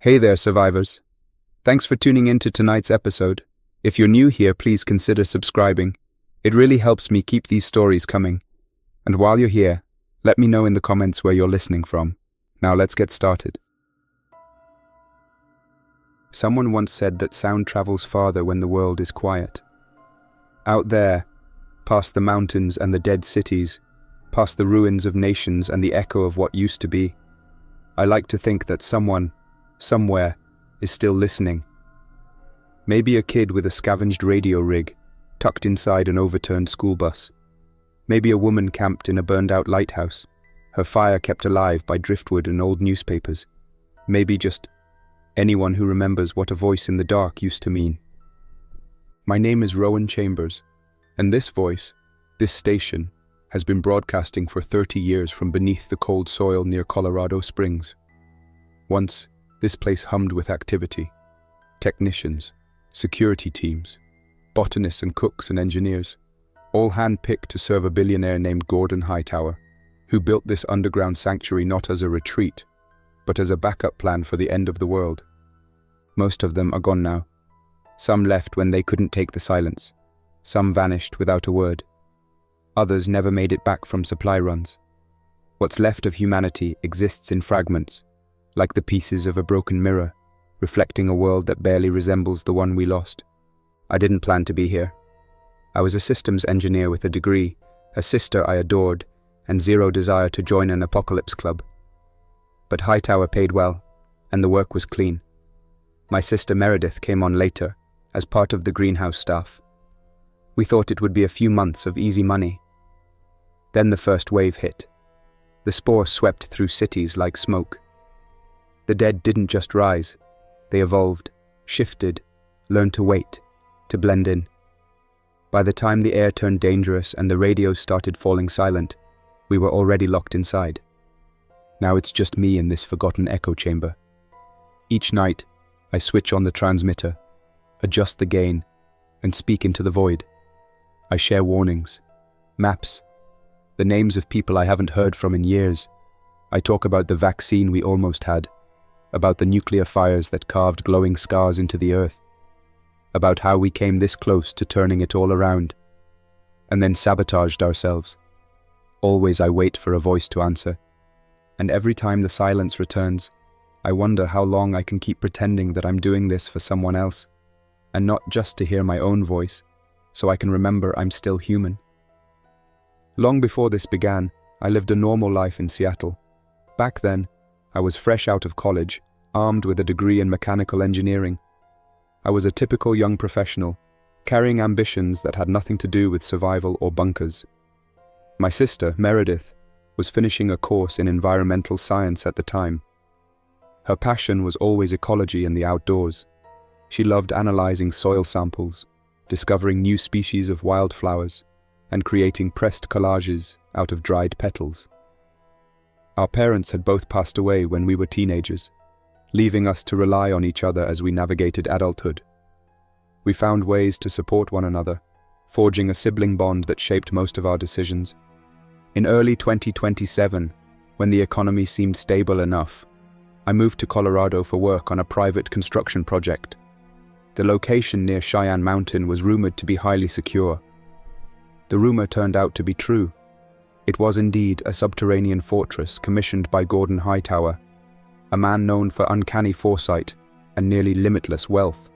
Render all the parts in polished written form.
Hey there, survivors. Thanks for tuning in to tonight's episode. If you're new here, please consider subscribing. It really helps me keep these stories coming. And while you're here, let me know in the comments where you're listening from. Now let's get started. Someone once said that sound travels farther when the world is quiet. Out there, past the mountains and the dead cities, past the ruins of nations and the echo of what used to be, I like to think that someone, somewhere, is still listening. Maybe a kid with a scavenged radio rig, tucked inside an overturned school bus. Maybe a woman camped in a burned-out lighthouse, her fire kept alive by driftwood and old newspapers. Maybe just anyone who remembers what a voice in the dark used to mean. My name is Rowan Chambers, and this voice, this station, has been broadcasting for 30 years from beneath the cold soil near Colorado Springs. Once, this place hummed with activity. Technicians, security teams, botanists and cooks and engineers, all hand-picked to serve a billionaire named Gordon Hightower, who built this underground sanctuary not as a retreat, but as a backup plan for the end of the world. Most of them are gone now. Some left when they couldn't take the silence. Some vanished without a word. Others never made it back from supply runs. What's left of humanity exists in fragments, like the pieces of a broken mirror, reflecting a world that barely resembles the one we lost. I didn't plan to be here. I was a systems engineer with a degree, a sister I adored, and zero desire to join an apocalypse club. But Hightower paid well, and the work was clean. My sister Meredith came on later, as part of the greenhouse staff. We thought it would be a few months of easy money. Then the first wave hit. The spore swept through cities like smoke. The dead didn't just rise. They evolved, shifted, learned to wait, to blend in. By the time the air turned dangerous and the radios started falling silent, we were already locked inside. Now it's just me in this forgotten echo chamber. Each night, I switch on the transmitter, adjust the gain, and speak into the void. I share warnings, maps, the names of people I haven't heard from in years. I talk about the vaccine we almost had, about the nuclear fires that carved glowing scars into the earth, about how we came this close to turning it all around, and then sabotaged ourselves. Always I wait for a voice to answer, and every time the silence returns, I wonder how long I can keep pretending that I'm doing this for someone else, and not just to hear my own voice, so I can remember I'm still human. Long before this began, I lived a normal life in Seattle. Back then, I was fresh out of college, armed with a degree in mechanical engineering. I was a typical young professional, carrying ambitions that had nothing to do with survival or bunkers. My sister, Meredith, was finishing a course in environmental science at the time. Her passion was always ecology and the outdoors. She loved analyzing soil samples, discovering new species of wildflowers, and creating pressed collages out of dried petals. Our parents had both passed away when we were teenagers, leaving us to rely on each other as we navigated adulthood. We found ways to support one another, forging a sibling bond that shaped most of our decisions. In early 2027, when the economy seemed stable enough, I moved to Colorado for work on a private construction project. The location near Cheyenne Mountain was rumored to be highly secure. The rumor turned out to be true. It was indeed a subterranean fortress commissioned by Gordon Hightower, a man known for uncanny foresight and nearly limitless wealth.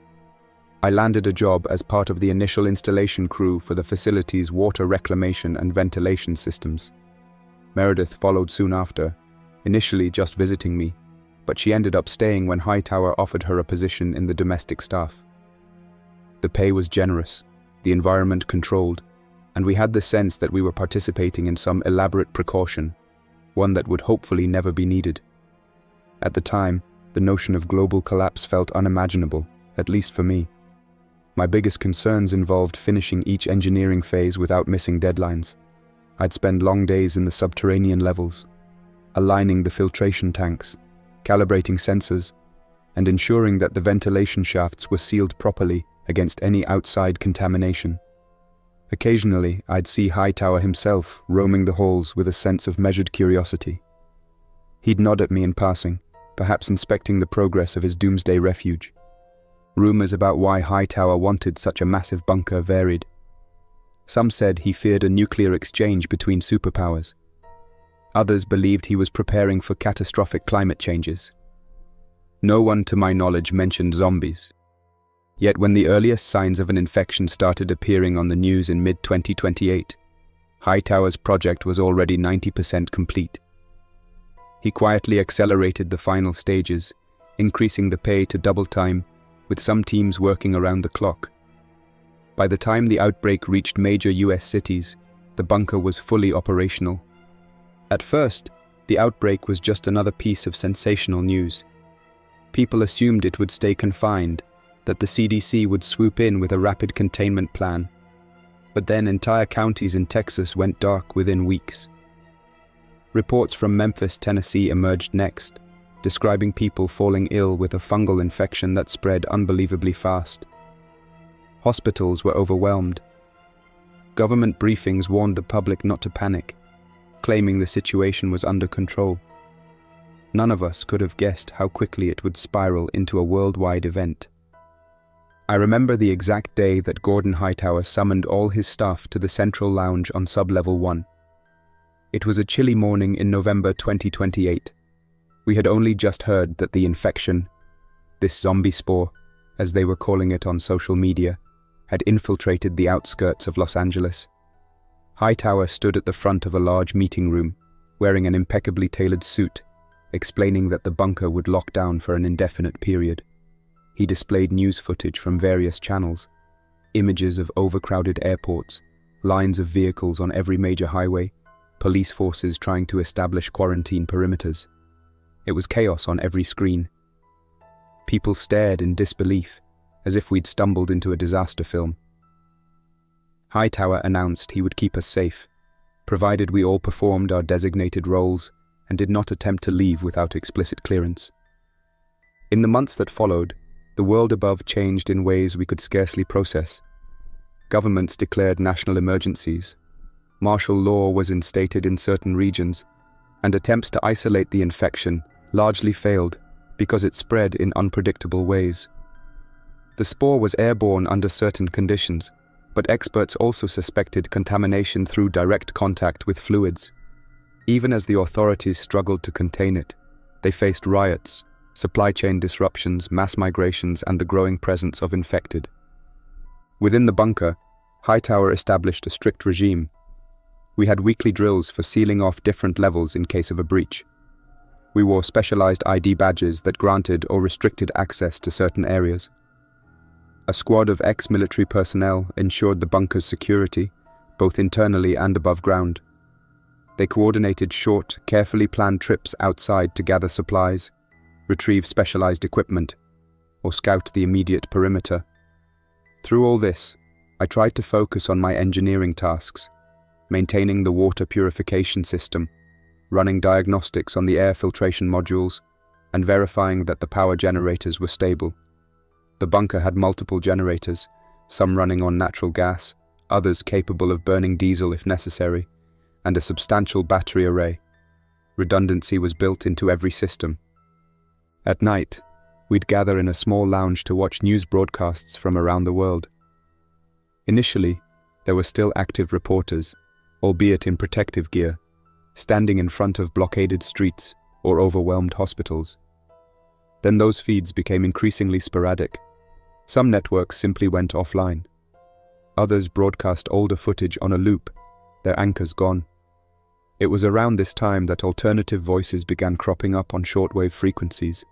I landed a job as part of the initial installation crew for the facility's water reclamation and ventilation systems. Meredith followed soon after, initially just visiting me, but she ended up staying when Hightower offered her a position in the domestic staff. The pay was generous, the environment controlled, and we had the sense that we were participating in some elaborate precaution, one that would hopefully never be needed. At the time, the notion of global collapse felt unimaginable, at least for me. My biggest concerns involved finishing each engineering phase without missing deadlines. I'd spend long days in the subterranean levels, aligning the filtration tanks, calibrating sensors, and ensuring that the ventilation shafts were sealed properly against any outside contamination. Occasionally, I'd see Hightower himself roaming the halls with a sense of measured curiosity. He'd nod at me in passing, perhaps inspecting the progress of his doomsday refuge. Rumors about why Hightower wanted such a massive bunker varied. Some said he feared a nuclear exchange between superpowers. Others believed he was preparing for catastrophic climate changes. No one, to my knowledge, mentioned zombies. Yet when the earliest signs of an infection started appearing on the news in mid-2028, Hightower's project was already 90% complete. He quietly accelerated the final stages, increasing the pay to double time, with some teams working around the clock. By the time the outbreak reached major US cities, the bunker was fully operational. At first, the outbreak was just another piece of sensational news. People assumed it would stay confined, that the CDC would swoop in with a rapid containment plan. But then entire counties in Texas went dark within weeks. Reports from Memphis, Tennessee emerged next, describing people falling ill with a fungal infection that spread unbelievably fast. Hospitals were overwhelmed. Government briefings warned the public not to panic, claiming the situation was under control. None of us could have guessed how quickly it would spiral into a worldwide event. I remember the exact day that Gordon Hightower summoned all his staff to the central lounge on sub-level 1. It was a chilly morning in November 2028. We had only just heard that the infection, this zombie spore, as they were calling it on social media, had infiltrated the outskirts of Los Angeles. Hightower stood at the front of a large meeting room, wearing an impeccably tailored suit, explaining that the bunker would lock down for an indefinite period. He displayed news footage from various channels, images of overcrowded airports, lines of vehicles on every major highway, police forces trying to establish quarantine perimeters. It was chaos on every screen. People stared in disbelief, as if we'd stumbled into a disaster film. Hightower announced he would keep us safe, provided we all performed our designated roles and did not attempt to leave without explicit clearance. In the months that followed, the world above changed in ways we could scarcely process. Governments declared national emergencies. Martial law was instated in certain regions, and attempts to isolate the infection largely failed because it spread in unpredictable ways. The spore was airborne under certain conditions, but experts also suspected contamination through direct contact with fluids. Even as the authorities struggled to contain it, they faced riots, supply chain disruptions, mass migrations, and the growing presence of infected. Within the bunker, Hightower established a strict regime. We had weekly drills for sealing off different levels in case of a breach. We wore specialized ID badges that granted or restricted access to certain areas. A squad of ex-military personnel ensured the bunker's security, both internally and above ground. They coordinated short, carefully planned trips outside to gather supplies, retrieve specialized equipment, or scout the immediate perimeter. Through all this, I tried to focus on my engineering tasks, maintaining the water purification system, running diagnostics on the air filtration modules, and verifying that the power generators were stable. The bunker had multiple generators, some running on natural gas, others capable of burning diesel if necessary, and a substantial battery array. Redundancy was built into every system. At night, we'd gather in a small lounge to watch news broadcasts from around the world. Initially, there were still active reporters, albeit in protective gear, standing in front of blockaded streets or overwhelmed hospitals. Then those feeds became increasingly sporadic. Some networks simply went offline. Others broadcast older footage on a loop, their anchors gone. It was around this time that alternative voices began cropping up on shortwave frequencies.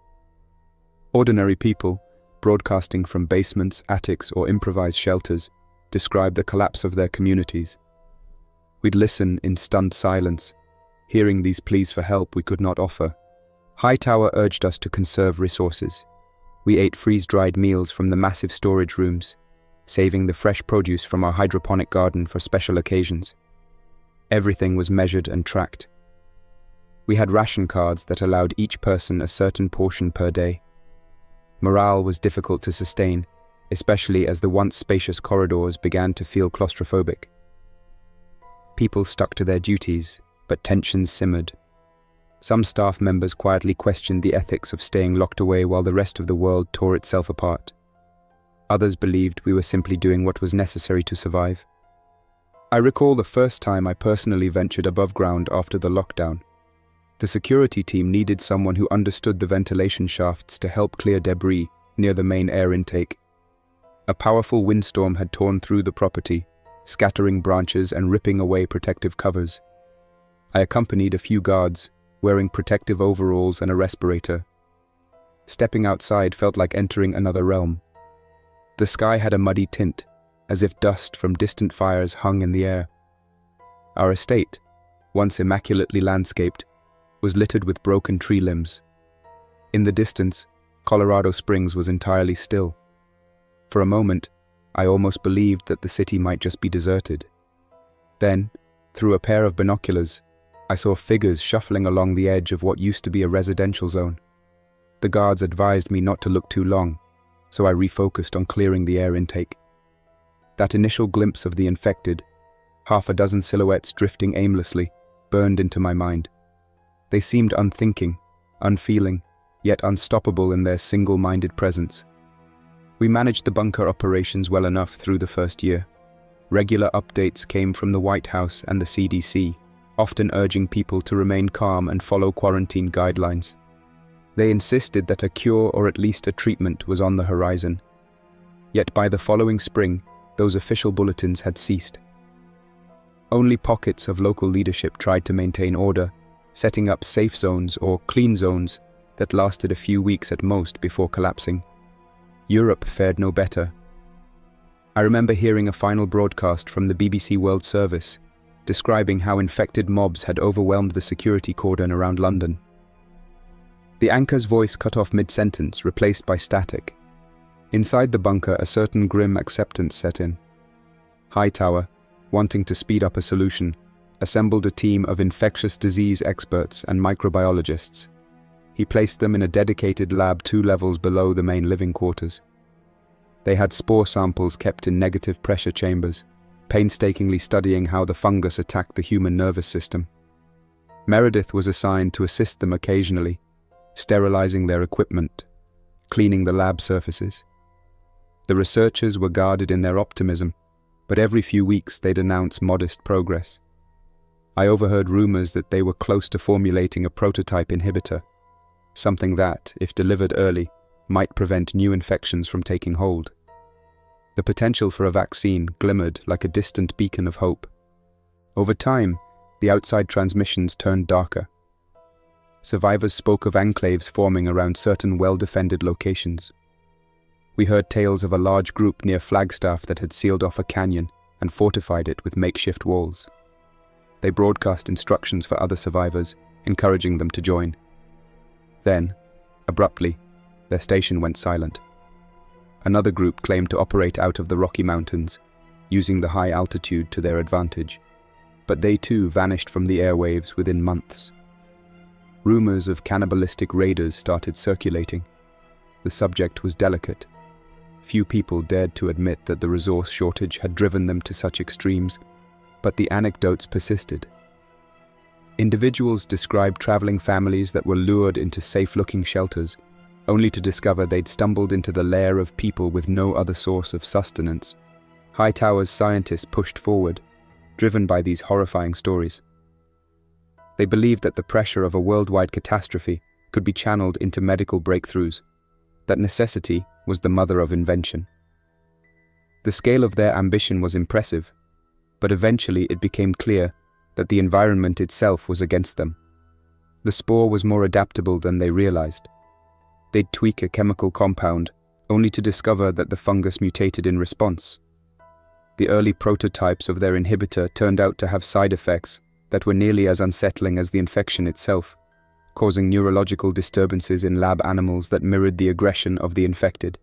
Ordinary people, broadcasting from basements, attics, or improvised shelters, described the collapse of their communities. We'd listen in stunned silence, hearing these pleas for help we could not offer. Hightower urged us to conserve resources. We ate freeze-dried meals from the massive storage rooms, saving the fresh produce from our hydroponic garden for special occasions. Everything was measured and tracked. We had ration cards that allowed each person a certain portion per day. Morale was difficult to sustain, especially as the once spacious corridors began to feel claustrophobic. People stuck to their duties, but tensions simmered. Some staff members quietly questioned the ethics of staying locked away while the rest of the world tore itself apart. Others believed we were simply doing what was necessary to survive. I recall the first time I personally ventured above ground after the lockdown. The security team needed someone who understood the ventilation shafts to help clear debris near the main air intake. A powerful windstorm had torn through the property, scattering branches and ripping away protective covers. I accompanied a few guards, wearing protective overalls and a respirator. Stepping outside felt like entering another realm. The sky had a muddy tint, as if dust from distant fires hung in the air. Our estate, once immaculately landscaped, was littered with broken tree limbs. In the distance, Colorado Springs was entirely still. For a moment, I almost believed that the city might just be deserted. Then, through a pair of binoculars, I saw figures shuffling along the edge of what used to be a residential zone. The guards advised me not to look too long, so I refocused on clearing the air intake. That initial glimpse of the infected, half a dozen silhouettes drifting aimlessly, burned into my mind. They seemed unthinking, unfeeling, yet unstoppable in their single-minded presence. We managed the bunker operations well enough through the first year. Regular updates came from the White House and the CDC, often urging people to remain calm and follow quarantine guidelines. They insisted that a cure or at least a treatment was on the horizon. Yet by the following spring, those official bulletins had ceased. Only pockets of local leadership tried to maintain order, setting up safe zones or clean zones that lasted a few weeks at most before collapsing. Europe fared no better. I remember hearing a final broadcast from the BBC World Service, describing how infected mobs had overwhelmed the security cordon around London. The anchor's voice cut off mid-sentence, replaced by static. Inside the bunker, a certain grim acceptance set in. Hightower, wanting to speed up a solution, assembled a team of infectious disease experts and microbiologists. He placed them in a dedicated lab 2 levels below the main living quarters. They had spore samples kept in negative pressure chambers, painstakingly studying how the fungus attacked the human nervous system. Meredith was assigned to assist them occasionally, sterilizing their equipment, cleaning the lab surfaces. The researchers were guarded in their optimism, but every few weeks they'd announce modest progress. I overheard rumors that they were close to formulating a prototype inhibitor, something that, if delivered early, might prevent new infections from taking hold. The potential for a vaccine glimmered like a distant beacon of hope. Over time, the outside transmissions turned darker. Survivors spoke of enclaves forming around certain well-defended locations. We heard tales of a large group near Flagstaff that had sealed off a canyon and fortified it with makeshift walls. They broadcast instructions for other survivors, encouraging them to join. Then, abruptly, their station went silent. Another group claimed to operate out of the Rocky Mountains, using the high altitude to their advantage, but they too vanished from the airwaves within months. Rumors of cannibalistic raiders started circulating. The subject was delicate. Few people dared to admit that the resource shortage had driven them to such extremes, but the anecdotes persisted. Individuals described traveling families that were lured into safe-looking shelters, only to discover they'd stumbled into the lair of people with no other source of sustenance. Hightower's scientists pushed forward, driven by these horrifying stories. They believed that the pressure of a worldwide catastrophe could be channeled into medical breakthroughs, that necessity was the mother of invention. The scale of their ambition was impressive, but eventually it became clear that the environment itself was against them. The spore was more adaptable than they realized. They'd tweak a chemical compound, only to discover that the fungus mutated in response. The early prototypes of their inhibitor turned out to have side effects that were nearly as unsettling as the infection itself, causing neurological disturbances in lab animals that mirrored the aggression of the infected.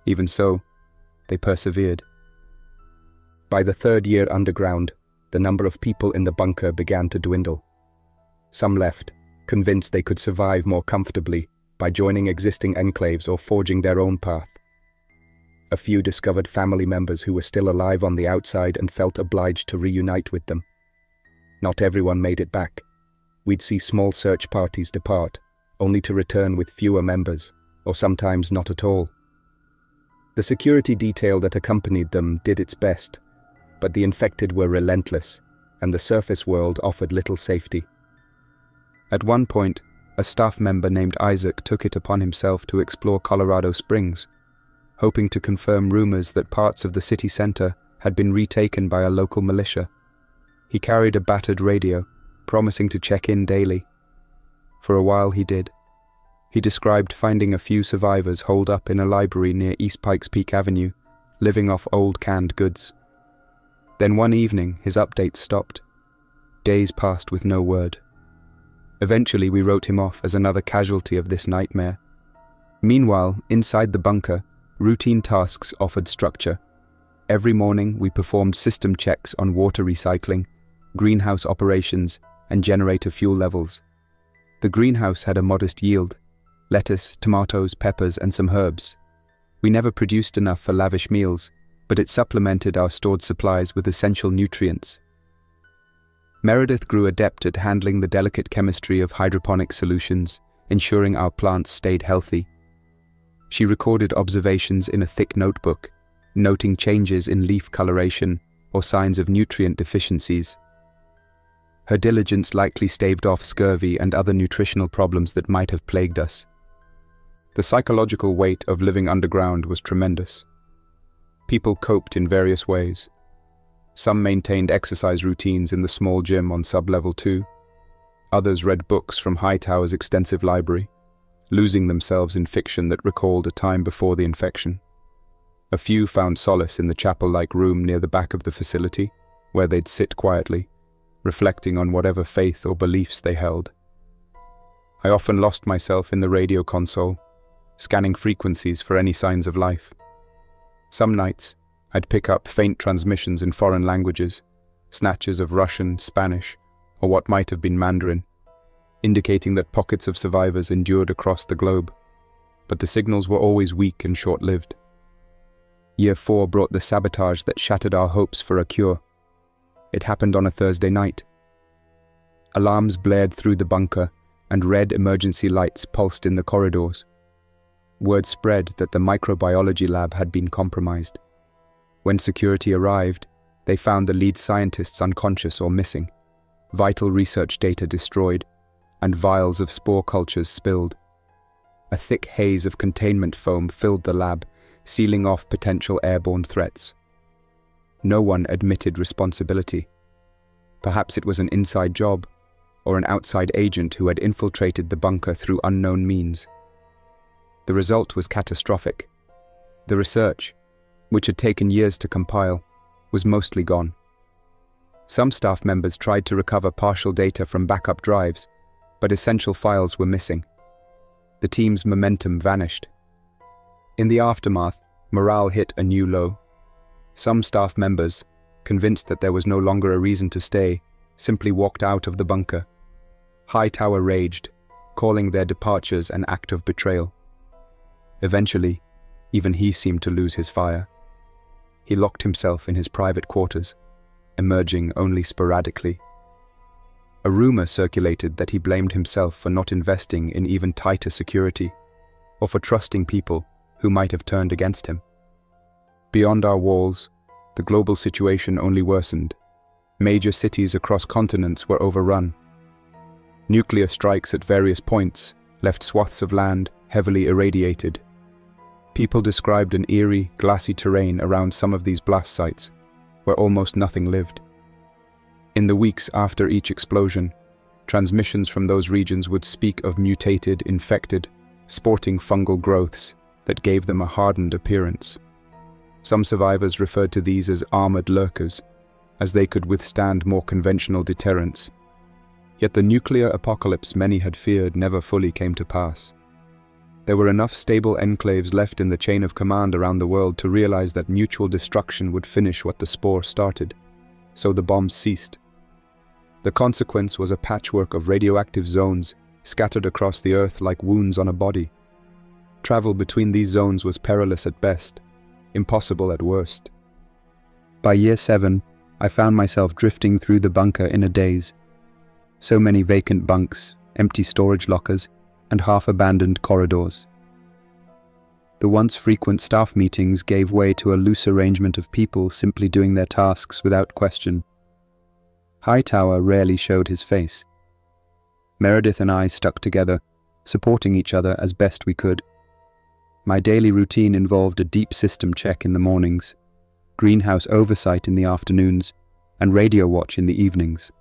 Even so, they persevered. By the 3rd year underground, the number of people in the bunker began to dwindle. Some left, convinced they could survive more comfortably by joining existing enclaves or forging their own path. A few discovered family members who were still alive on the outside and felt obliged to reunite with them. Not everyone made it back. we'd see small search parties depart, only to return with fewer members, or sometimes not at all. The security detail that accompanied them did its best, but the infected were relentless, and the surface world offered little safety. At one point, a staff member named Isaac took it upon himself to explore Colorado Springs, hoping to confirm rumors that parts of the city center had been retaken by a local militia. He carried a battered radio, promising to check in daily. For a while he did. He described finding a few survivors holed up in a library near East Pikes Peak Avenue, living off old canned goods. Then one evening, his updates stopped. Days passed with no word. Eventually, we wrote him off as another casualty of this nightmare. Meanwhile, inside the bunker, routine tasks offered structure. Every morning, we performed system checks on water recycling, greenhouse operations, and generator fuel levels. The greenhouse had a modest yield: lettuce, tomatoes, peppers, and some herbs. We never produced enough for lavish meals, but it supplemented our stored supplies with essential nutrients. Meredith grew adept at handling the delicate chemistry of hydroponic solutions, ensuring our plants stayed healthy. She recorded observations in a thick notebook, noting changes in leaf coloration or signs of nutrient deficiencies. Her diligence likely staved off scurvy and other nutritional problems that might have plagued us. The psychological weight of living underground was tremendous. People coped in various ways. Some maintained exercise routines in the small gym on sub-level 2. Others read books from Hightower's extensive library, losing themselves in fiction that recalled a time before the infection. A few found solace in the chapel-like room near the back of the facility, where they'd sit quietly, reflecting on whatever faith or beliefs they held. I often lost myself in the radio console, scanning frequencies for any signs of life. Some nights, I'd pick up faint transmissions in foreign languages, snatches of Russian, Spanish, or what might have been Mandarin, indicating that pockets of survivors endured across the globe, but the signals were always weak and short-lived. Year 4 brought the sabotage that shattered our hopes for a cure. It happened on a Thursday night. Alarms blared through the bunker, and red emergency lights pulsed in the corridors. Word spread that the microbiology lab had been compromised. When security arrived, they found the lead scientists unconscious or missing, vital research data destroyed, and vials of spore cultures spilled. A thick haze of containment foam filled the lab, sealing off potential airborne threats. No one admitted responsibility. Perhaps it was an inside job, or an outside agent who had infiltrated the bunker through unknown means. The result was catastrophic. The research, which had taken years to compile, was mostly gone. Some staff members tried to recover partial data from backup drives, but essential files were missing. The team's momentum vanished. In the aftermath, morale hit a new low. Some staff members, convinced that there was no longer a reason to stay, simply walked out of the bunker. Hightower raged, calling their departures an act of betrayal. Eventually, even he seemed to lose his fire. He locked himself in his private quarters, emerging only sporadically. A rumor circulated that he blamed himself for not investing in even tighter security, or for trusting people who might have turned against him. Beyond our walls, the global situation only worsened. Major cities across continents were overrun. Nuclear strikes at various points left swaths of land heavily irradiated. People described an eerie, glassy terrain around some of these blast sites, where almost nothing lived. In the weeks after each explosion, transmissions from those regions would speak of mutated, infected, sporting fungal growths that gave them a hardened appearance. Some survivors referred to these as armored lurkers, as they could withstand more conventional deterrents. Yet the nuclear apocalypse many had feared never fully came to pass. There were enough stable enclaves left in the chain of command around the world to realize that mutual destruction would finish what the spore started, so the bombs ceased. The consequence was a patchwork of radioactive zones scattered across the earth like wounds on a body. Travel between these zones was perilous at best, impossible at worst. By year 7, I found myself drifting through the bunker in a daze. So many vacant bunks, empty storage lockers, and half-abandoned corridors. The once frequent staff meetings gave way to a loose arrangement of people simply doing their tasks without question. Hightower rarely showed his face. Meredith and I stuck together, supporting each other as best we could. My daily routine involved a deep system check in the mornings, greenhouse oversight in the afternoons, and radio watch in the evenings.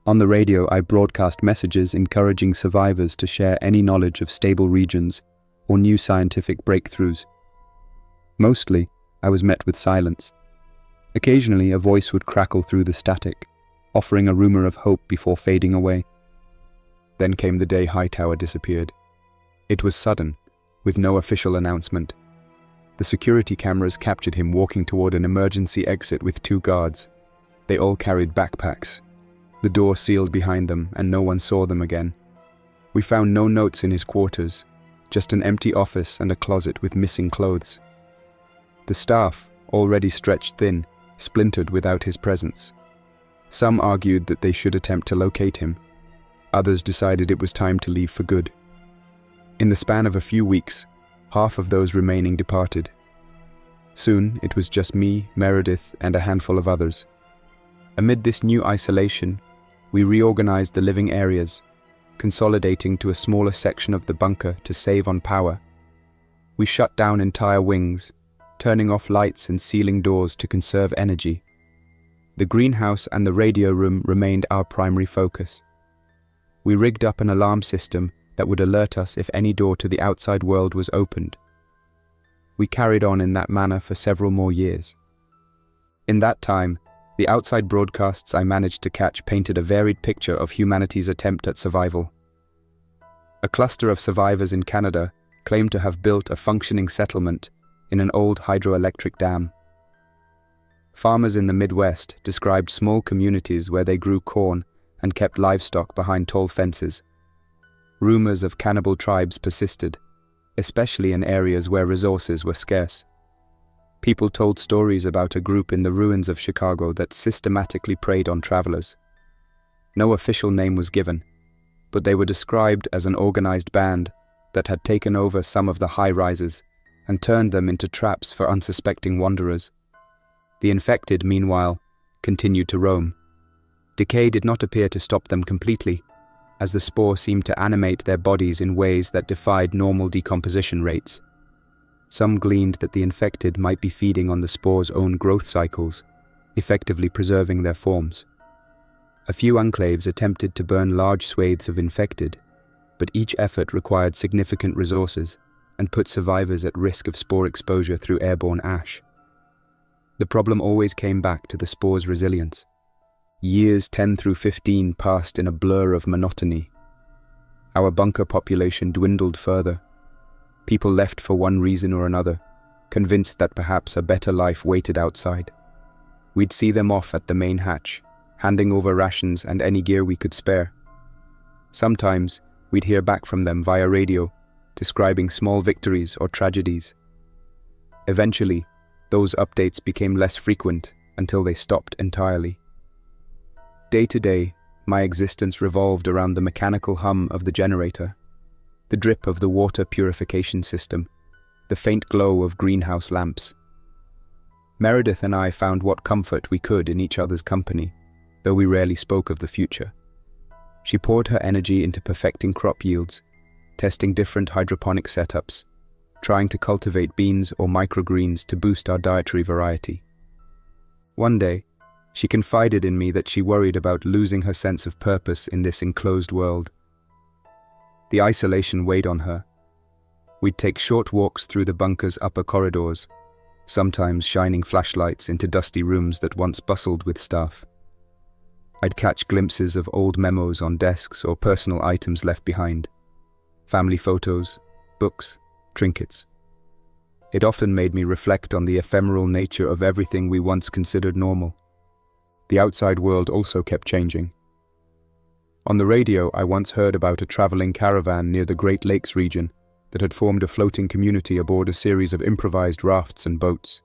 On the radio, I broadcast messages encouraging survivors to share any knowledge of stable regions or new scientific breakthroughs. Mostly, I was met with silence. Occasionally, a voice would crackle through the static, offering a rumor of hope before fading away. Then came the day Hightower disappeared. It was sudden, with no official announcement. The security cameras captured him walking toward an emergency exit with 2 guards. They all carried backpacks. The door sealed behind them, and no one saw them again. We found no notes in his quarters, just an empty office and a closet with missing clothes. The staff, already stretched thin, splintered without his presence. Some argued that they should attempt to locate him. Others decided it was time to leave for good. In the span of a few weeks, half of those remaining departed. Soon, it was just me, Meredith, and a handful of others. Amid this new isolation, we reorganized the living areas, consolidating to a smaller section of the bunker to save on power. We shut down entire wings, turning off lights and sealing doors to conserve energy. The greenhouse and the radio room remained our primary focus. We rigged up an alarm system that would alert us if any door to the outside world was opened. We carried on in that manner for several more years. In that time, the outside broadcasts I managed to catch painted a varied picture of humanity's attempt at survival. A cluster of survivors in Canada claimed to have built a functioning settlement in an old hydroelectric dam. Farmers in the Midwest described small communities where they grew corn and kept livestock behind tall fences. Rumors of cannibal tribes persisted, especially in areas where resources were scarce. People told stories about a group in the ruins of Chicago that systematically preyed on travelers. No official name was given, but they were described as an organized band that had taken over some of the high-rises and turned them into traps for unsuspecting wanderers. The infected, meanwhile, continued to roam. Decay did not appear to stop them completely, as the spore seemed to animate their bodies in ways that defied normal decomposition rates. Some gleaned that the infected might be feeding on the spore's own growth cycles, effectively preserving their forms. A few enclaves attempted to burn large swathes of infected, but each effort required significant resources and put survivors at risk of spore exposure through airborne ash. The problem always came back to the spore's resilience. Years 10 through 15 passed in a blur of monotony. Our bunker population dwindled further. People left for one reason or another, convinced that perhaps a better life waited outside. We'd see them off at the main hatch, handing over rations and any gear we could spare. Sometimes, we'd hear back from them via radio, describing small victories or tragedies. Eventually, those updates became less frequent until they stopped entirely. Day to day, my existence revolved around the mechanical hum of the generator, the drip of the water purification system, the faint glow of greenhouse lamps. Meredith and I found what comfort we could in each other's company, though we rarely spoke of the future. She poured her energy into perfecting crop yields, testing different hydroponic setups, trying to cultivate beans or microgreens to boost our dietary variety. One day, she confided in me that she worried about losing her sense of purpose in this enclosed world. The isolation weighed on her. We'd take short walks through the bunker's upper corridors, sometimes shining flashlights into dusty rooms that once bustled with staff. I'd catch glimpses of old memos on desks or personal items left behind. Family photos, books, trinkets. It often made me reflect on the ephemeral nature of everything we once considered normal. The outside world also kept changing. On the radio, I once heard about a traveling caravan near the Great Lakes region that had formed a floating community aboard a series of improvised rafts and boats.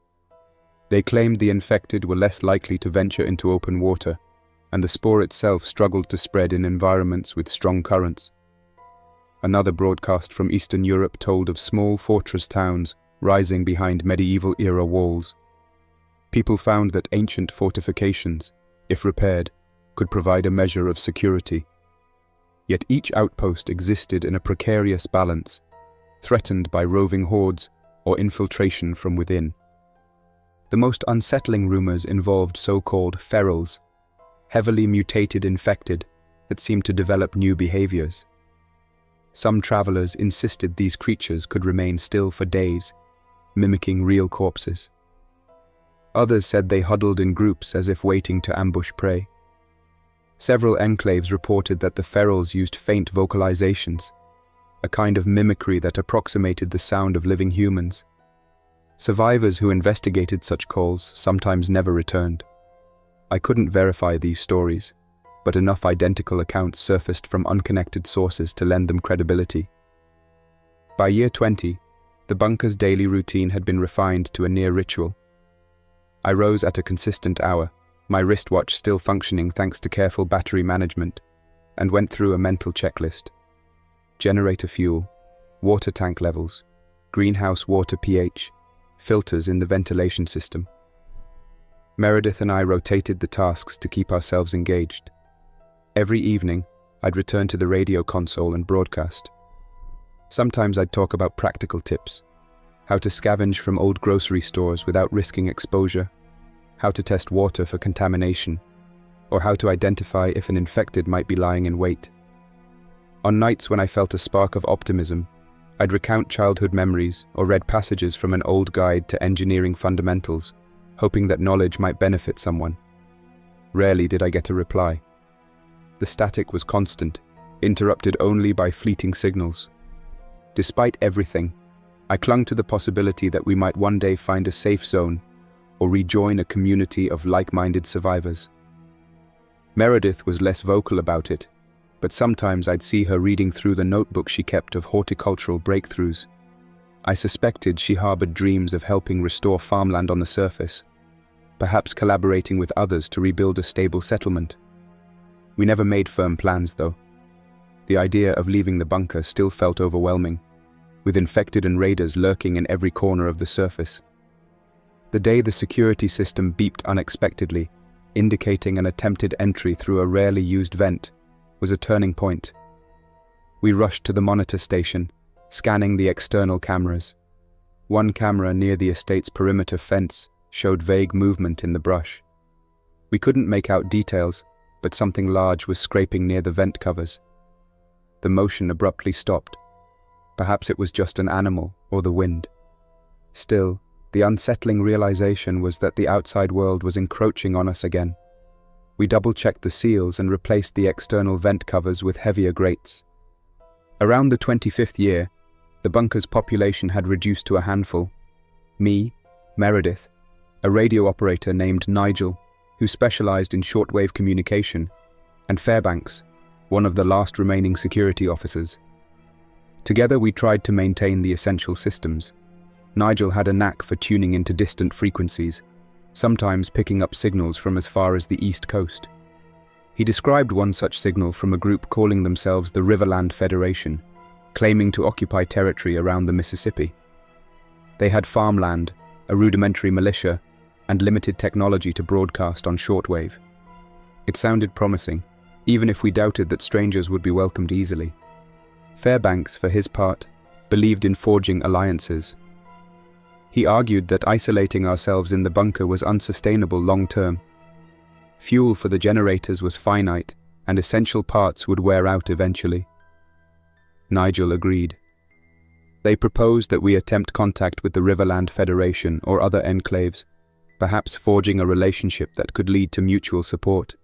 They claimed the infected were less likely to venture into open water, and the spore itself struggled to spread in environments with strong currents. Another broadcast from Eastern Europe told of small fortress towns rising behind medieval-era walls. People found that ancient fortifications, if repaired, could provide a measure of security. Yet each outpost existed in a precarious balance, threatened by roving hordes or infiltration from within. The most unsettling rumors involved so-called ferals, heavily mutated infected that seemed to develop new behaviors. Some travelers insisted these creatures could remain still for days, mimicking real corpses. Others said they huddled in groups as if waiting to ambush prey. Several enclaves reported that the ferals used faint vocalizations, a kind of mimicry that approximated the sound of living humans. Survivors who investigated such calls sometimes never returned. I couldn't verify these stories, but enough identical accounts surfaced from unconnected sources to lend them credibility. By year 20, the bunker's daily routine had been refined to a near ritual. I rose at a consistent hour, my wristwatch still functioning thanks to careful battery management, and went through a mental checklist. Generator fuel, water tank levels, greenhouse water pH, filters in the ventilation system. Meredith and I rotated the tasks to keep ourselves engaged. Every evening, I'd return to the radio console and broadcast. Sometimes I'd talk about practical tips, how to scavenge from old grocery stores without risking exposure, how to test water for contamination, or how to identify if an infected might be lying in wait. On nights when I felt a spark of optimism, I'd recount childhood memories or read passages from an old guide to engineering fundamentals, hoping that knowledge might benefit someone. Rarely did I get a reply. The static was constant, interrupted only by fleeting signals. Despite everything, I clung to the possibility that we might one day find a safe zone or rejoin a community of like-minded survivors. Meredith was less vocal about it, but sometimes I'd see her reading through the notebook she kept of horticultural breakthroughs. I suspected she harbored dreams of helping restore farmland on the surface, perhaps collaborating with others to rebuild a stable settlement. We never made firm plans, though. The idea of leaving the bunker still felt overwhelming, with infected and raiders lurking in every corner of the surface. The day the security system beeped unexpectedly, indicating an attempted entry through a rarely used vent, was a turning point. We rushed to the monitor station, scanning the external cameras. One camera near the estate's perimeter fence showed vague movement in the brush. We couldn't make out details, but something large was scraping near the vent covers. The motion abruptly stopped. Perhaps it was just an animal or the wind. Still, the unsettling realization was that the outside world was encroaching on us again. We double-checked the seals and replaced the external vent covers with heavier grates. Around the 25th year, the bunker's population had reduced to a handful. Me, Meredith, a radio operator named Nigel, who specialized in shortwave communication, and Fairbanks, one of the last remaining security officers. Together we tried to maintain the essential systems. Nigel had a knack for tuning into distant frequencies, sometimes picking up signals from as far as the East Coast. He described one such signal from a group calling themselves the Riverland Federation, claiming to occupy territory around the Mississippi. They had farmland, a rudimentary militia, and limited technology to broadcast on shortwave. It sounded promising, even if we doubted that strangers would be welcomed easily. Fairbanks, for his part, believed in forging alliances. He argued that isolating ourselves in the bunker was unsustainable long-term. Fuel for the generators was finite, and essential parts would wear out eventually. Nigel agreed. They proposed that we attempt contact with the Riverland Federation or other enclaves, perhaps forging a relationship that could lead to mutual support.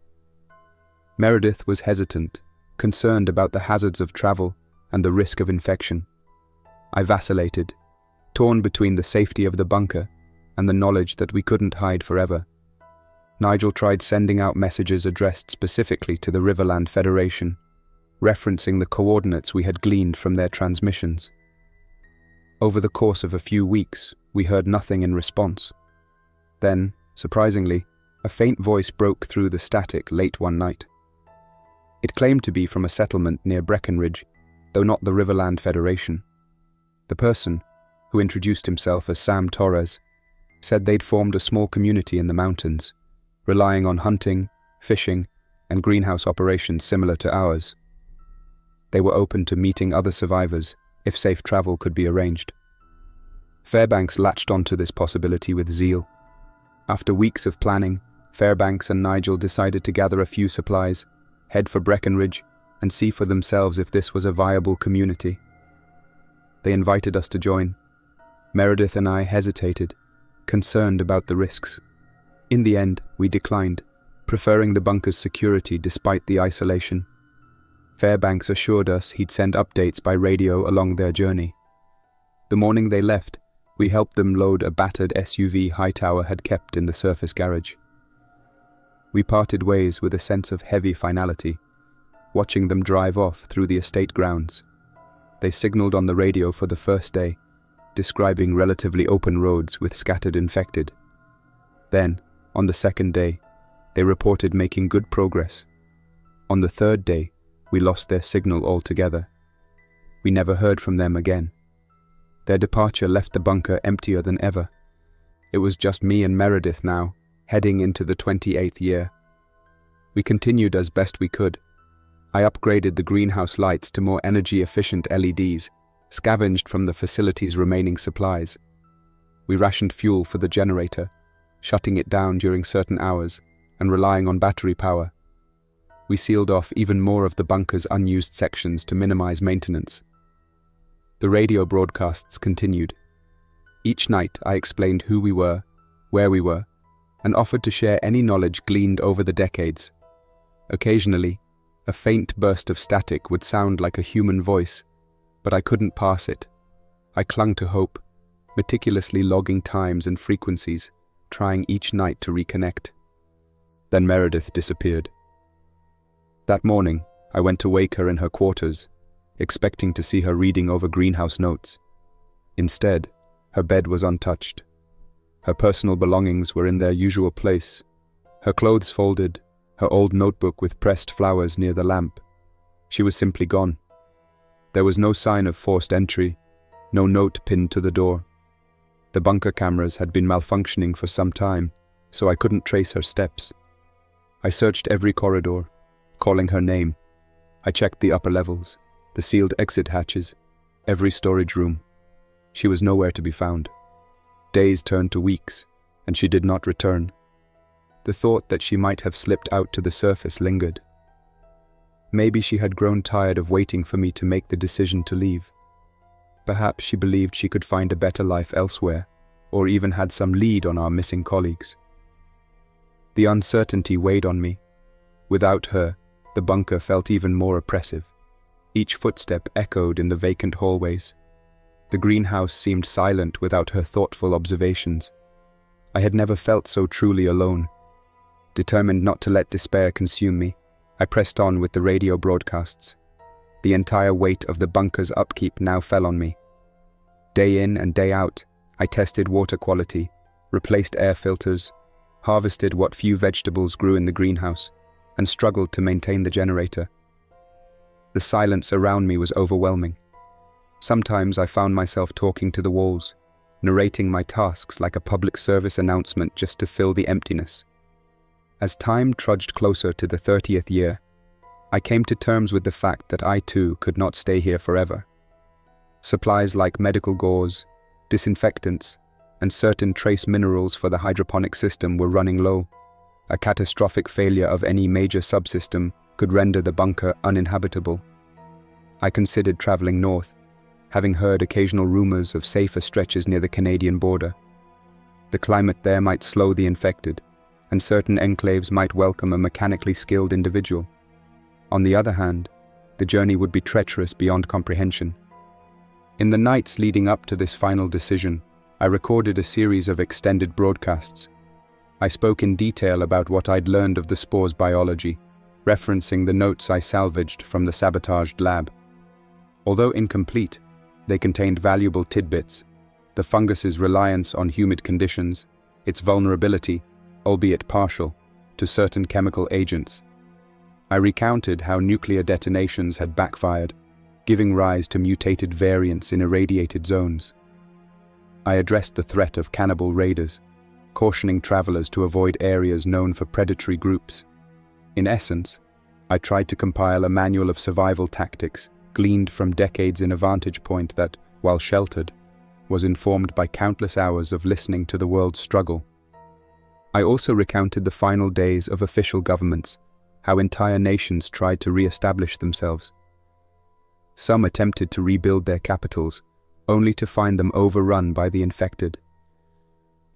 Meredith was hesitant, concerned about the hazards of travel and the risk of infection. I vacillated, torn between the safety of the bunker and the knowledge that we couldn't hide forever. Nigel tried sending out messages addressed specifically to the Riverland Federation, referencing the coordinates we had gleaned from their transmissions. Over the course of a few weeks, we heard nothing in response. Then, surprisingly, a faint voice broke through the static late one night. It claimed to be from a settlement near Breckenridge, though not the Riverland Federation. The person, who introduced himself as Sam Torres, said they'd formed a small community in the mountains, relying on hunting, fishing, and greenhouse operations similar to ours. They were open to meeting other survivors if safe travel could be arranged. Fairbanks latched onto this possibility with zeal. After weeks of planning, Fairbanks and Nigel decided to gather a few supplies, head for Breckenridge, and see for themselves if this was a viable community. They invited us to join. Meredith and I hesitated, concerned about the risks. In the end, we declined, preferring the bunker's security despite the isolation. Fairbanks assured us he'd send updates by radio along their journey. The morning they left, we helped them load a battered SUV Hightower had kept in the surface garage. We parted ways with a sense of heavy finality, watching them drive off through the estate grounds. They signaled on the radio for the first day, describing relatively open roads with scattered infected. Then, on the second day, they reported making good progress. On the third day, we lost their signal altogether. We never heard from them again. Their departure left the bunker emptier than ever. It was just me and Meredith now, heading into the 28th year. We continued as best we could. I upgraded the greenhouse lights to more energy-efficient LEDs, scavenged from the facility's remaining supplies. We rationed fuel for the generator, shutting it down during certain hours and relying on battery power. We sealed off even more of the bunker's unused sections to minimize maintenance. The radio broadcasts continued. Each night I explained who we were, where we were, and offered to share any knowledge gleaned over the decades. Occasionally, a faint burst of static would sound like a human voice, but I couldn't pass it. I clung to hope, meticulously logging times and frequencies, trying each night to reconnect. Then Meredith disappeared. That morning, I went to wake her in her quarters, expecting to see her reading over greenhouse notes. Instead, her bed was untouched. Her personal belongings were in their usual place, her clothes folded, her old notebook with pressed flowers near the lamp. She was simply gone. There was no sign of forced entry, no note pinned to the door. The bunker cameras had been malfunctioning for some time, so I couldn't trace her steps. I searched every corridor, calling her name. I checked the upper levels, the sealed exit hatches, every storage room. She was nowhere to be found. Days turned to weeks, and she did not return. The thought that she might have slipped out to the surface lingered. Maybe she had grown tired of waiting for me to make the decision to leave. Perhaps she believed she could find a better life elsewhere, or even had some lead on our missing colleagues. The uncertainty weighed on me. Without her, the bunker felt even more oppressive. Each footstep echoed in the vacant hallways. The greenhouse seemed silent without her thoughtful observations. I had never felt so truly alone. Determined not to let despair consume me, I pressed on with the radio broadcasts. The entire weight of the bunker's upkeep now fell on me. Day in and day out, I tested water quality, replaced air filters, harvested what few vegetables grew in the greenhouse, and struggled to maintain the generator. The silence around me was overwhelming. Sometimes I found myself talking to the walls, narrating my tasks like a public service announcement just to fill the emptiness. As time trudged closer to the 30th year, I came to terms with the fact that I too could not stay here forever. Supplies like medical gauze, disinfectants, and certain trace minerals for the hydroponic system were running low. A catastrophic failure of any major subsystem could render the bunker uninhabitable. I considered traveling north, having heard occasional rumors of safer stretches near the Canadian border. The climate there might slow the infected, and certain enclaves might welcome a mechanically skilled individual. On the other hand, the journey would be treacherous beyond comprehension. In the nights leading up to this final decision, I recorded a series of extended broadcasts. I spoke in detail about what I'd learned of the spore's biology, referencing the notes I salvaged from the sabotaged lab. Although incomplete, they contained valuable tidbits: the fungus's reliance on humid conditions, its vulnerability, albeit partial, to certain chemical agents. I recounted how nuclear detonations had backfired, giving rise to mutated variants in irradiated zones. I addressed the threat of cannibal raiders, cautioning travelers to avoid areas known for predatory groups. In essence, I tried to compile a manual of survival tactics gleaned from decades in a vantage point that, while sheltered, was informed by countless hours of listening to the world's struggle. I also recounted the final days of official governments, how entire nations tried to re-establish themselves. Some attempted to rebuild their capitals, only to find them overrun by the infected.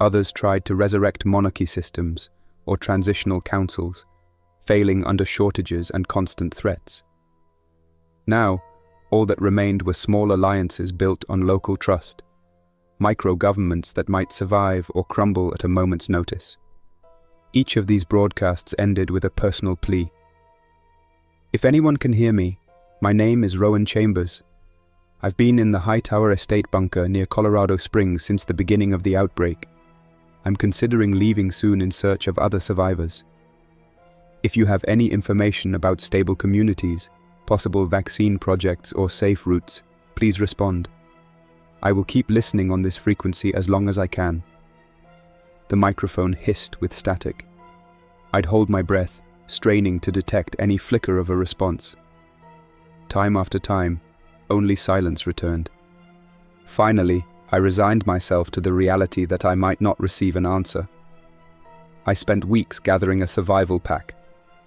Others tried to resurrect monarchy systems or transitional councils, failing under shortages and constant threats. Now, all that remained were small alliances built on local trust, micro-governments that might survive or crumble at a moment's notice. Each of these broadcasts ended with a personal plea. If anyone can hear me, my name is Rowan Chambers. I've been in the Hightower Estate bunker near Colorado Springs since the beginning of the outbreak. I'm considering leaving soon in search of other survivors. If you have any information about stable communities, possible vaccine projects or safe routes, please respond. I will keep listening on this frequency as long as I can. The microphone hissed with static. I'd hold my breath, straining to detect any flicker of a response. Time after time, only silence returned. Finally, I resigned myself to the reality that I might not receive an answer. I spent weeks gathering a survival pack,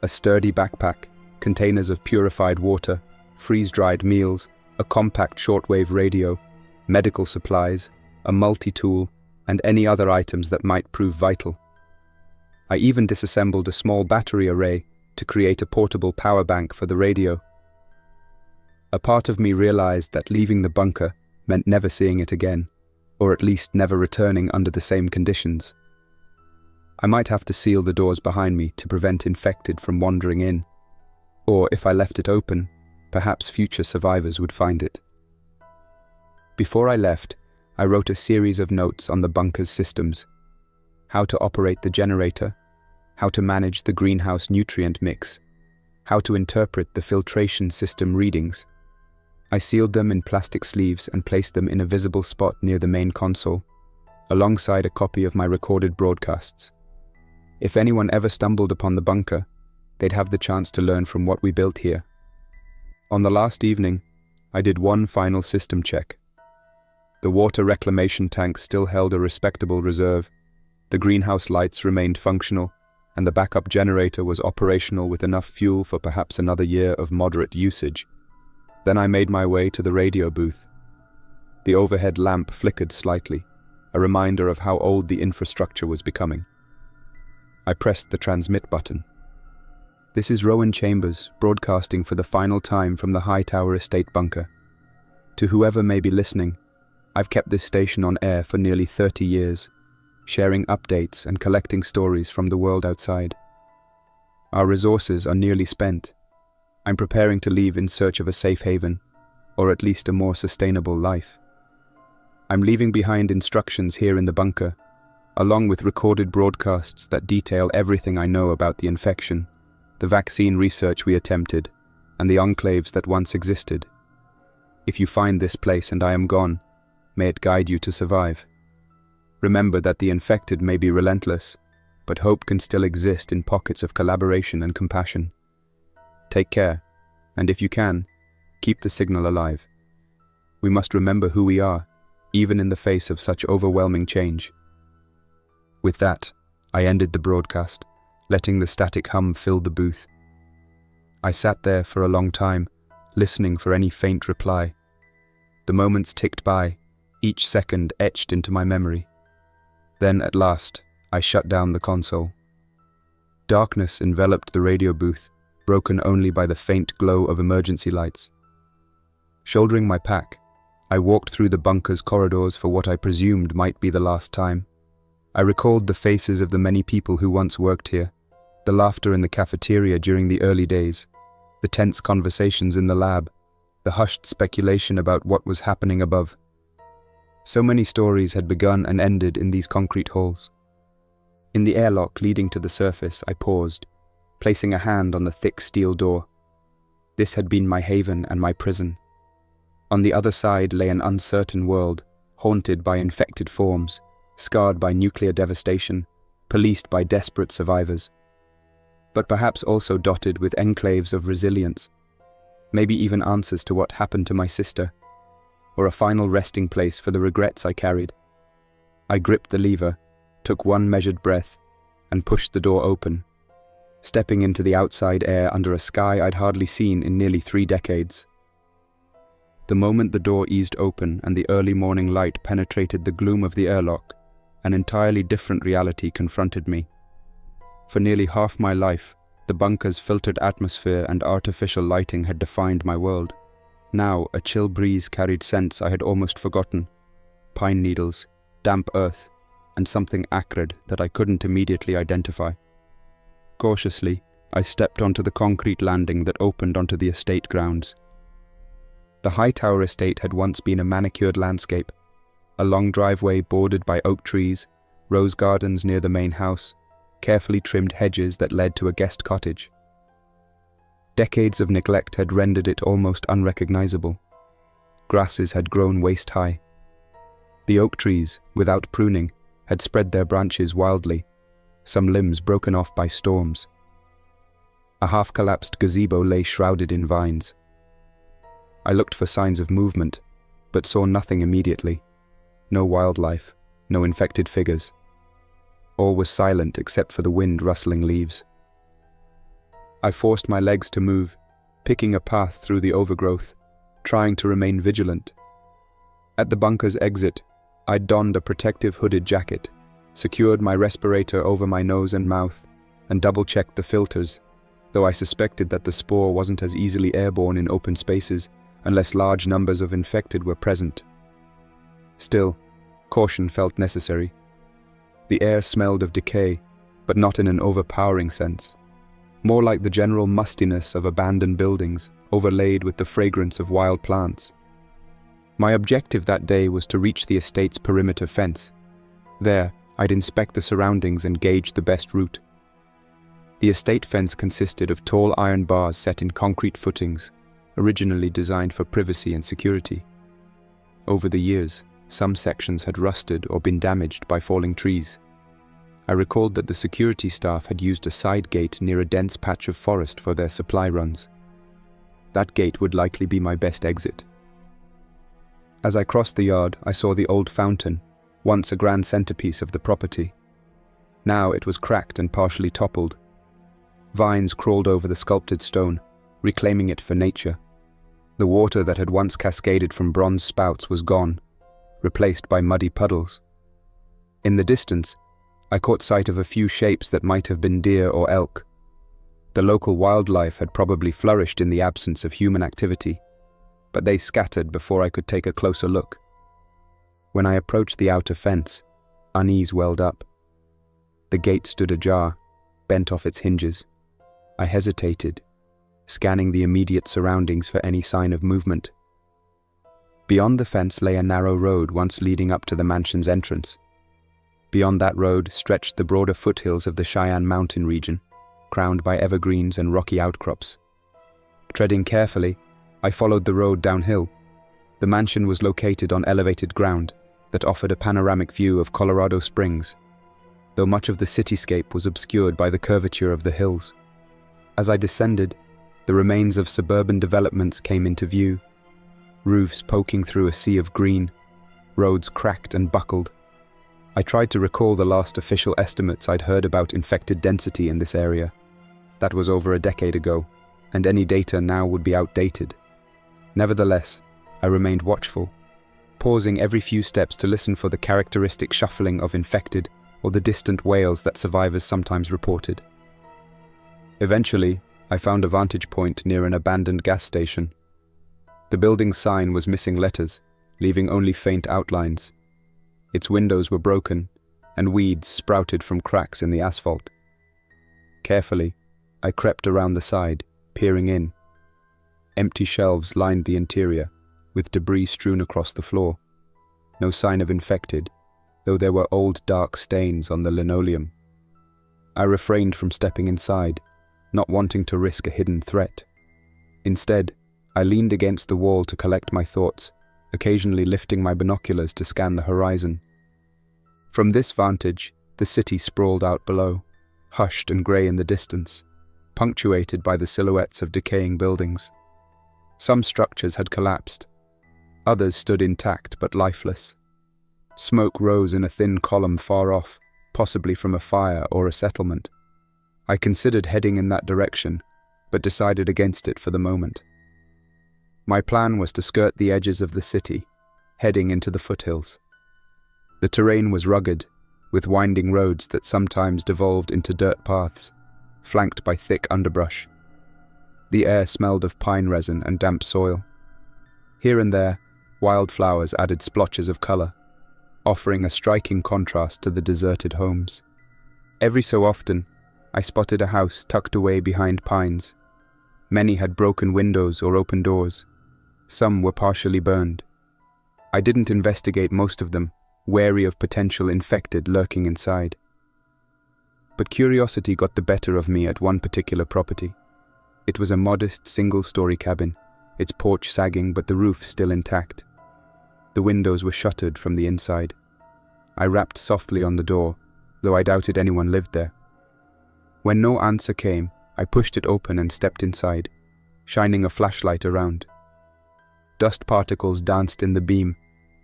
a sturdy backpack, containers of purified water, freeze-dried meals, a compact shortwave radio, medical supplies, a multi-tool, and any other items that might prove vital. I even disassembled a small battery array to create a portable power bank for the radio. A part of me realized that leaving the bunker meant never seeing it again, or at least never returning under the same conditions. I might have to seal the doors behind me to prevent infected from wandering in, or if I left it open, perhaps future survivors would find it. Before I left, I wrote a series of notes on the bunker's systems: how to operate the generator, how to manage the greenhouse nutrient mix, how to interpret the filtration system readings. I sealed them in plastic sleeves and placed them in a visible spot near the main console, alongside a copy of my recorded broadcasts. If anyone ever stumbled upon the bunker, they'd have the chance to learn from what we built here. On the last evening, I did one final system check. The water reclamation tank still held a respectable reserve, the greenhouse lights remained functional, and the backup generator was operational with enough fuel for perhaps another year of moderate usage. Then I made my way to the radio booth. The overhead lamp flickered slightly, a reminder of how old the infrastructure was becoming. I pressed the transmit button. This is Rowan Chambers, broadcasting for the final time from the Hightower Estate bunker. To whoever may be listening, I've kept this station on air for nearly 30 years, sharing updates and collecting stories from the world outside. Our resources are nearly spent. I'm preparing to leave in search of a safe haven, or at least a more sustainable life. I'm leaving behind instructions here in the bunker, along with recorded broadcasts that detail everything I know about the infection, the vaccine research we attempted, and the enclaves that once existed. If you find this place and I am gone, may it guide you to survive. Remember that the infected may be relentless, but hope can still exist in pockets of collaboration and compassion. Take care, and if you can, keep the signal alive. We must remember who we are, even in the face of such overwhelming change. With that, I ended the broadcast, letting the static hum fill the booth. I sat there for a long time, listening for any faint reply. The moments ticked by, each second etched into my memory. Then, at last, I shut down the console. Darkness enveloped the radio booth, broken only by the faint glow of emergency lights. Shouldering my pack, I walked through the bunker's corridors for what I presumed might be the last time. I recalled the faces of the many people who once worked here, the laughter in the cafeteria during the early days, the tense conversations in the lab, the hushed speculation about what was happening above. So many stories had begun and ended in these concrete halls. In the airlock leading to the surface, I paused, placing a hand on the thick steel door. This had been my haven and my prison. On the other side lay an uncertain world, haunted by infected forms, scarred by nuclear devastation, policed by desperate survivors. But perhaps also dotted with enclaves of resilience, maybe even answers to what happened to my sister, or a final resting place for the regrets I carried. I gripped the lever, took one measured breath, and pushed the door open, stepping into the outside air under a sky I'd hardly seen in nearly 3 decades. The moment the door eased open and the early morning light penetrated the gloom of the airlock, an entirely different reality confronted me. For nearly half my life, the bunker's filtered atmosphere and artificial lighting had defined my world. Now, a chill breeze carried scents I had almost forgotten: pine needles, damp earth, and something acrid that I couldn't immediately identify. Cautiously, I stepped onto the concrete landing that opened onto the estate grounds. The Hightower estate had once been a manicured landscape, a long driveway bordered by oak trees, rose gardens near the main house, carefully trimmed hedges that led to a guest cottage. Decades of neglect had rendered it almost unrecognizable. Grasses had grown waist-high. The oak trees, without pruning, had spread their branches wildly, some limbs broken off by storms. A half-collapsed gazebo lay shrouded in vines. I looked for signs of movement, but saw nothing immediately. No wildlife, no infected figures. All was silent except for the wind rustling leaves. I forced my legs to move, picking a path through the overgrowth, trying to remain vigilant. At the bunker's exit, I donned a protective hooded jacket, secured my respirator over my nose and mouth, and double-checked the filters, though I suspected that the spore wasn't as easily airborne in open spaces unless large numbers of infected were present. Still, caution felt necessary. The air smelled of decay, but not in an overpowering sense. More like the general mustiness of abandoned buildings, overlaid with the fragrance of wild plants. My objective that day was to reach the estate's perimeter fence. There, I'd inspect the surroundings and gauge the best route. The estate fence consisted of tall iron bars set in concrete footings, originally designed for privacy and security. Over the years, some sections had rusted or been damaged by falling trees. I recalled that the security staff had used a side gate near a dense patch of forest for their supply runs. That gate would likely be my best exit. As I crossed the yard, I saw the old fountain, once a grand centerpiece of the property. Now it was cracked and partially toppled. Vines crawled over the sculpted stone, reclaiming it for nature. The water that had once cascaded from bronze spouts was gone, replaced by muddy puddles. In the distance, I caught sight of a few shapes that might have been deer or elk. The local wildlife had probably flourished in the absence of human activity, but they scattered before I could take a closer look. When I approached the outer fence, unease welled up. The gate stood ajar, bent off its hinges. I hesitated, scanning the immediate surroundings for any sign of movement. Beyond the fence lay a narrow road once leading up to the mansion's entrance. Beyond that road stretched the broader foothills of the Cheyenne Mountain region, crowned by evergreens and rocky outcrops. Treading carefully, I followed the road downhill. The mansion was located on elevated ground that offered a panoramic view of Colorado Springs, though much of the cityscape was obscured by the curvature of the hills. As I descended, the remains of suburban developments came into view, roofs poking through a sea of green, roads cracked and buckled. I tried to recall the last official estimates I'd heard about infected density in this area. That was over a decade ago, and any data now would be outdated. Nevertheless, I remained watchful, pausing every few steps to listen for the characteristic shuffling of infected or the distant wails that survivors sometimes reported. Eventually, I found a vantage point near an abandoned gas station. The building's sign was missing letters, leaving only faint outlines. Its windows were broken, and weeds sprouted from cracks in the asphalt. Carefully, I crept around the side, peering in. Empty shelves lined the interior, with debris strewn across the floor. No sign of infected, though there were old dark stains on the linoleum. I refrained from stepping inside, not wanting to risk a hidden threat. Instead, I leaned against the wall to collect my thoughts, occasionally lifting my binoculars to scan the horizon. From this vantage, the city sprawled out below, hushed and grey in the distance, punctuated by the silhouettes of decaying buildings. Some structures had collapsed. Others stood intact but lifeless. Smoke rose in a thin column far off, possibly from a fire or a settlement. I considered heading in that direction, but decided against it for the moment. My plan was to skirt the edges of the city, heading into the foothills. The terrain was rugged, with winding roads that sometimes devolved into dirt paths, flanked by thick underbrush. The air smelled of pine resin and damp soil. Here and there, wildflowers added splotches of colour, offering a striking contrast to the deserted homes. Every so often, I spotted a house tucked away behind pines. Many had broken windows or open doors. Some were partially burned. I didn't investigate most of them, wary of potential infected lurking inside. But curiosity got the better of me at one particular property. It was a modest single-story cabin, its porch sagging but the roof still intact. The windows were shuttered from the inside. I rapped softly on the door, though I doubted anyone lived there. When no answer came, I pushed it open and stepped inside, shining a flashlight around. Dust particles danced in the beam,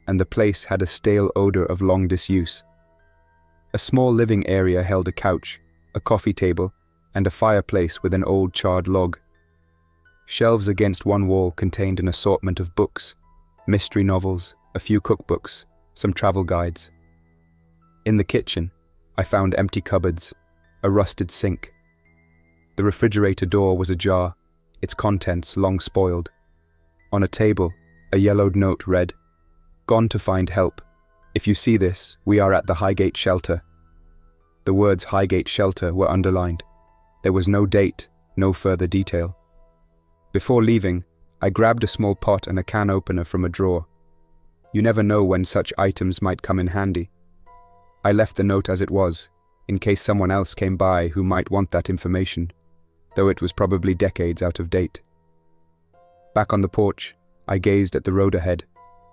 and the place had a stale odor of long disuse. A small living area held a couch, a coffee table, and a fireplace with an old charred log. Shelves against one wall contained an assortment of books, mystery novels, a few cookbooks, some travel guides. In the kitchen, I found empty cupboards, a rusted sink. The refrigerator door was ajar, its contents long spoiled. On a table, a yellowed note read, "Gone to find help. If you see this, we are at the Highgate Shelter." The words Highgate Shelter were underlined. There was no date, no further detail. Before leaving, I grabbed a small pot and a can opener from a drawer. You never know when such items might come in handy. I left the note as it was, in case someone else came by who might want that information, though it was probably decades out of date. Back on the porch, I gazed at the road ahead,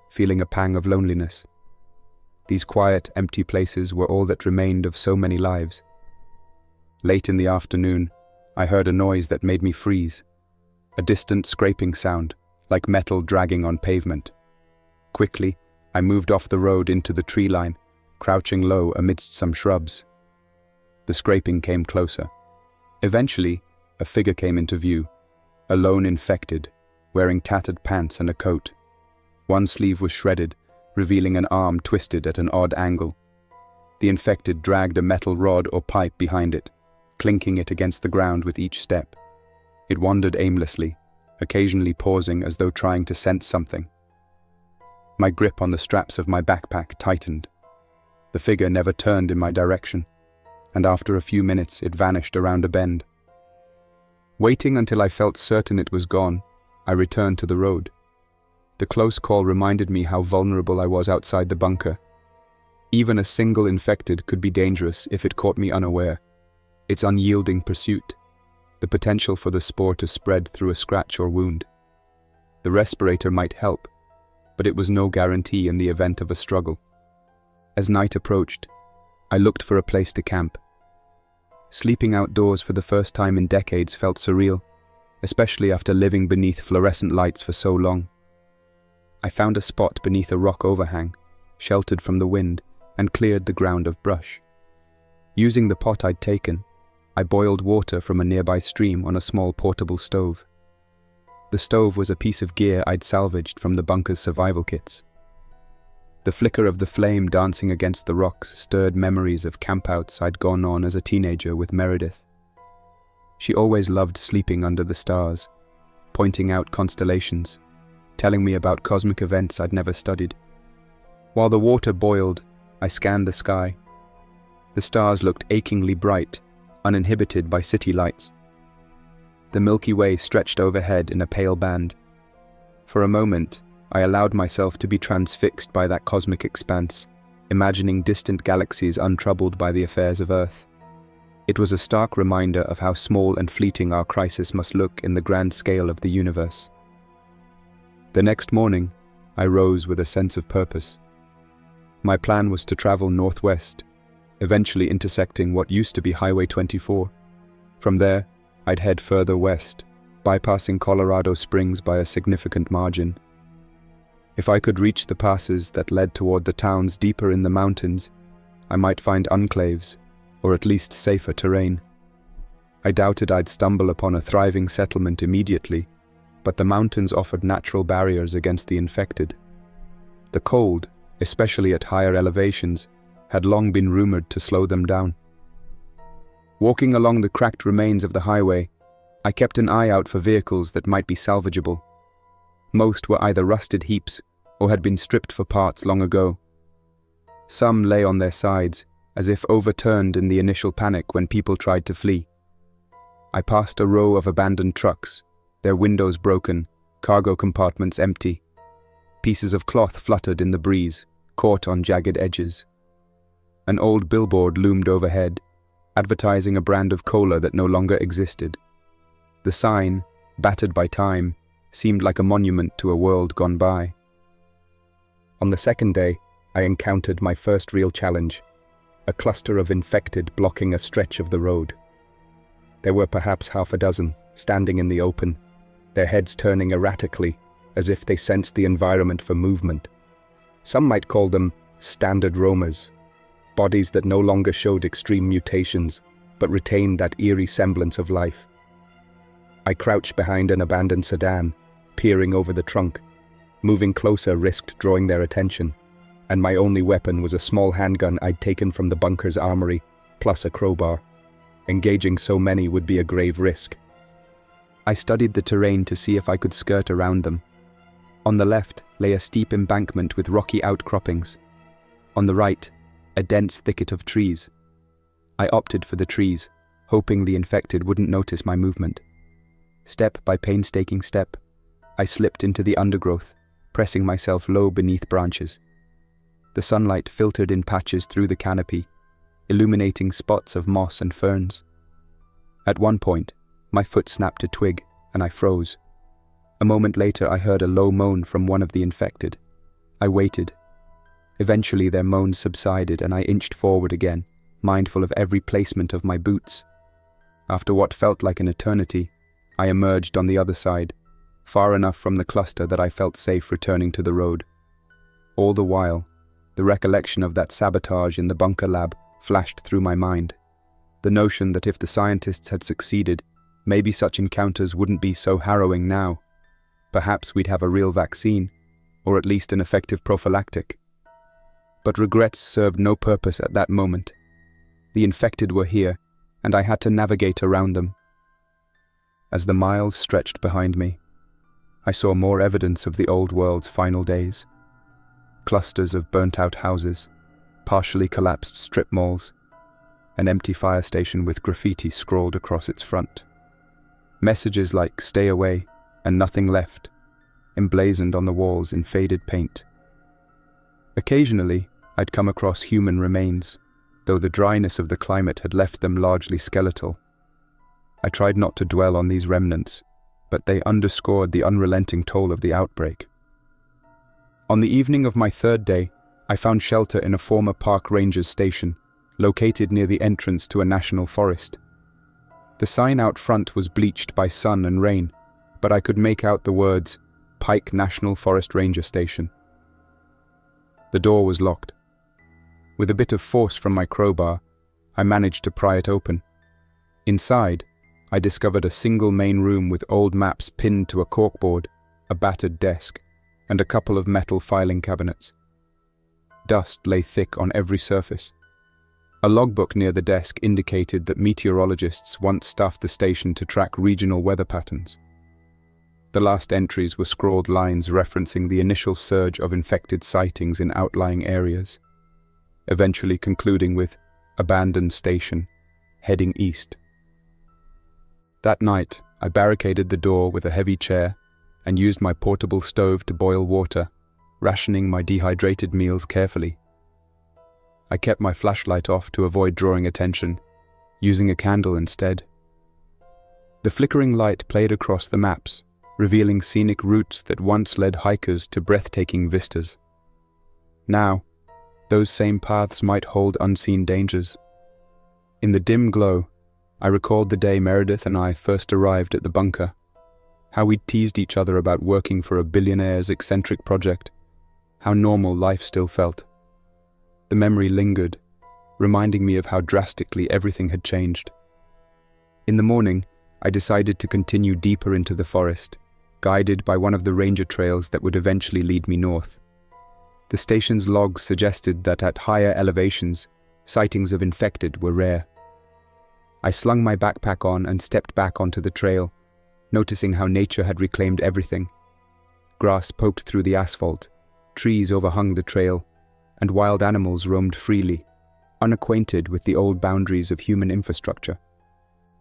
feeling a pang of loneliness. These quiet, empty places were all that remained of so many lives. Late in the afternoon, I heard a noise that made me freeze. A distant scraping sound, like metal dragging on pavement. Quickly, I moved off the road into the tree line, crouching low amidst some shrubs. The scraping came closer. Eventually, a figure came into view, a lone infected, wearing tattered pants and a coat. One sleeve was shredded, revealing an arm twisted at an odd angle. The infected dragged a metal rod or pipe behind it, clinking it against the ground with each step. It wandered aimlessly, occasionally pausing as though trying to sense something. My grip on the straps of my backpack tightened. The figure never turned in my direction, and after a few minutes it vanished around a bend. Waiting until I felt certain it was gone, I returned to the road. The close call reminded me how vulnerable I was outside the bunker. Even a single infected could be dangerous if it caught me unaware. Its unyielding pursuit, the potential for the spore to spread through a scratch or wound. The respirator might help, but it was no guarantee in the event of a struggle. As night approached, I looked for a place to camp. Sleeping outdoors for the first time in decades felt surreal, especially after living beneath fluorescent lights for so long. I found a spot beneath a rock overhang, sheltered from the wind, and cleared the ground of brush. Using the pot I'd taken, I boiled water from a nearby stream on a small portable stove. The stove was a piece of gear I'd salvaged from the bunker's survival kits. The flicker of the flame dancing against the rocks stirred memories of campouts I'd gone on as a teenager with Meredith. She always loved sleeping under the stars, pointing out constellations, telling me about cosmic events I'd never studied. While the water boiled, I scanned the sky. The stars looked achingly bright, uninhibited by city lights. The Milky Way stretched overhead in a pale band. For a moment, I allowed myself to be transfixed by that cosmic expanse, imagining distant galaxies untroubled by the affairs of Earth. It was a stark reminder of how small and fleeting our crisis must look in the grand scale of the universe. The next morning, I rose with a sense of purpose. My plan was to travel northwest, eventually intersecting what used to be Highway 24. From there, I'd head further west, bypassing Colorado Springs by a significant margin. If I could reach the passes that led toward the towns deeper in the mountains, I might find enclaves, or at least safer terrain. I doubted I'd stumble upon a thriving settlement immediately, but the mountains offered natural barriers against the infected. The cold, especially at higher elevations, had long been rumored to slow them down. Walking along the cracked remains of the highway, I kept an eye out for vehicles that might be salvageable. Most were either rusted heaps or had been stripped for parts long ago. Some lay on their sides, as if overturned in the initial panic when people tried to flee. I passed a row of abandoned trucks, their windows broken, cargo compartments empty. Pieces of cloth fluttered in the breeze, caught on jagged edges. An old billboard loomed overhead, advertising a brand of cola that no longer existed. The sign, battered by time, seemed like a monument to a world gone by. On the second day, I encountered my first real challenge, a cluster of infected blocking a stretch of the road. There were perhaps half a dozen, standing in the open, their heads turning erratically, as if they sensed the environment for movement. Some might call them standard roamers, bodies that no longer showed extreme mutations, but retained that eerie semblance of life. I crouched behind an abandoned sedan, peering over the trunk. Moving closer risked drawing their attention, and my only weapon was a small handgun I'd taken from the bunker's armory, plus a crowbar. Engaging so many would be a grave risk. I studied the terrain to see if I could skirt around them. On the left lay a steep embankment with rocky outcroppings. On the right, a dense thicket of trees. I opted for the trees, hoping the infected wouldn't notice my movement. Step by painstaking step, I slipped into the undergrowth, pressing myself low beneath branches. The sunlight filtered in patches through the canopy, illuminating spots of moss and ferns. At one point, my foot snapped a twig, and I froze. A moment later, I heard a low moan from one of the infected. I waited. Eventually, their moans subsided, and I inched forward again, mindful of every placement of my boots. After what felt like an eternity, I emerged on the other side, far enough from the cluster that I felt safe returning to the road. All the while, the recollection of that sabotage in the bunker lab flashed through my mind. The notion that if the scientists had succeeded, maybe such encounters wouldn't be so harrowing now. Perhaps we'd have a real vaccine, or at least an effective prophylactic. But regrets served no purpose at that moment. The infected were here, and I had to navigate around them. As the miles stretched behind me, I saw more evidence of the old world's final days. Clusters of burnt-out houses, partially collapsed strip malls, an empty fire station with graffiti scrawled across its front. Messages like "Stay away" and "Nothing left" emblazoned on the walls in faded paint. Occasionally, I'd come across human remains, though the dryness of the climate had left them largely skeletal. I tried not to dwell on these remnants, but they underscored the unrelenting toll of the outbreak. On the evening of my third day, I found shelter in a former park ranger's station, located near the entrance to a national forest. The sign out front was bleached by sun and rain, but I could make out the words, "Pike National Forest Ranger Station." The door was locked. With a bit of force from my crowbar, I managed to pry it open. Inside, I discovered a single main room with old maps pinned to a corkboard, a battered desk, and a couple of metal filing cabinets. Dust lay thick on every surface. A logbook near the desk indicated that meteorologists once staffed the station to track regional weather patterns. The last entries were scrawled lines referencing the initial surge of infected sightings in outlying areas, eventually concluding with "Abandoned station, heading east." That night, I barricaded the door with a heavy chair and used my portable stove to boil water, rationing my dehydrated meals carefully. I kept my flashlight off to avoid drawing attention, using a candle instead. The flickering light played across the maps, revealing scenic routes that once led hikers to breathtaking vistas. Now, those same paths might hold unseen dangers. In the dim glow, I recalled the day Meredith and I first arrived at the bunker, how we'd teased each other about working for a billionaire's eccentric project, how normal life still felt. The memory lingered, reminding me of how drastically everything had changed. In the morning, I decided to continue deeper into the forest, guided by one of the ranger trails that would eventually lead me north. The station's logs suggested that at higher elevations, sightings of infected were rare. I slung my backpack on and stepped back onto the trail, noticing how nature had reclaimed everything. Grass poked through the asphalt, trees overhung the trail, and wild animals roamed freely, unacquainted with the old boundaries of human infrastructure.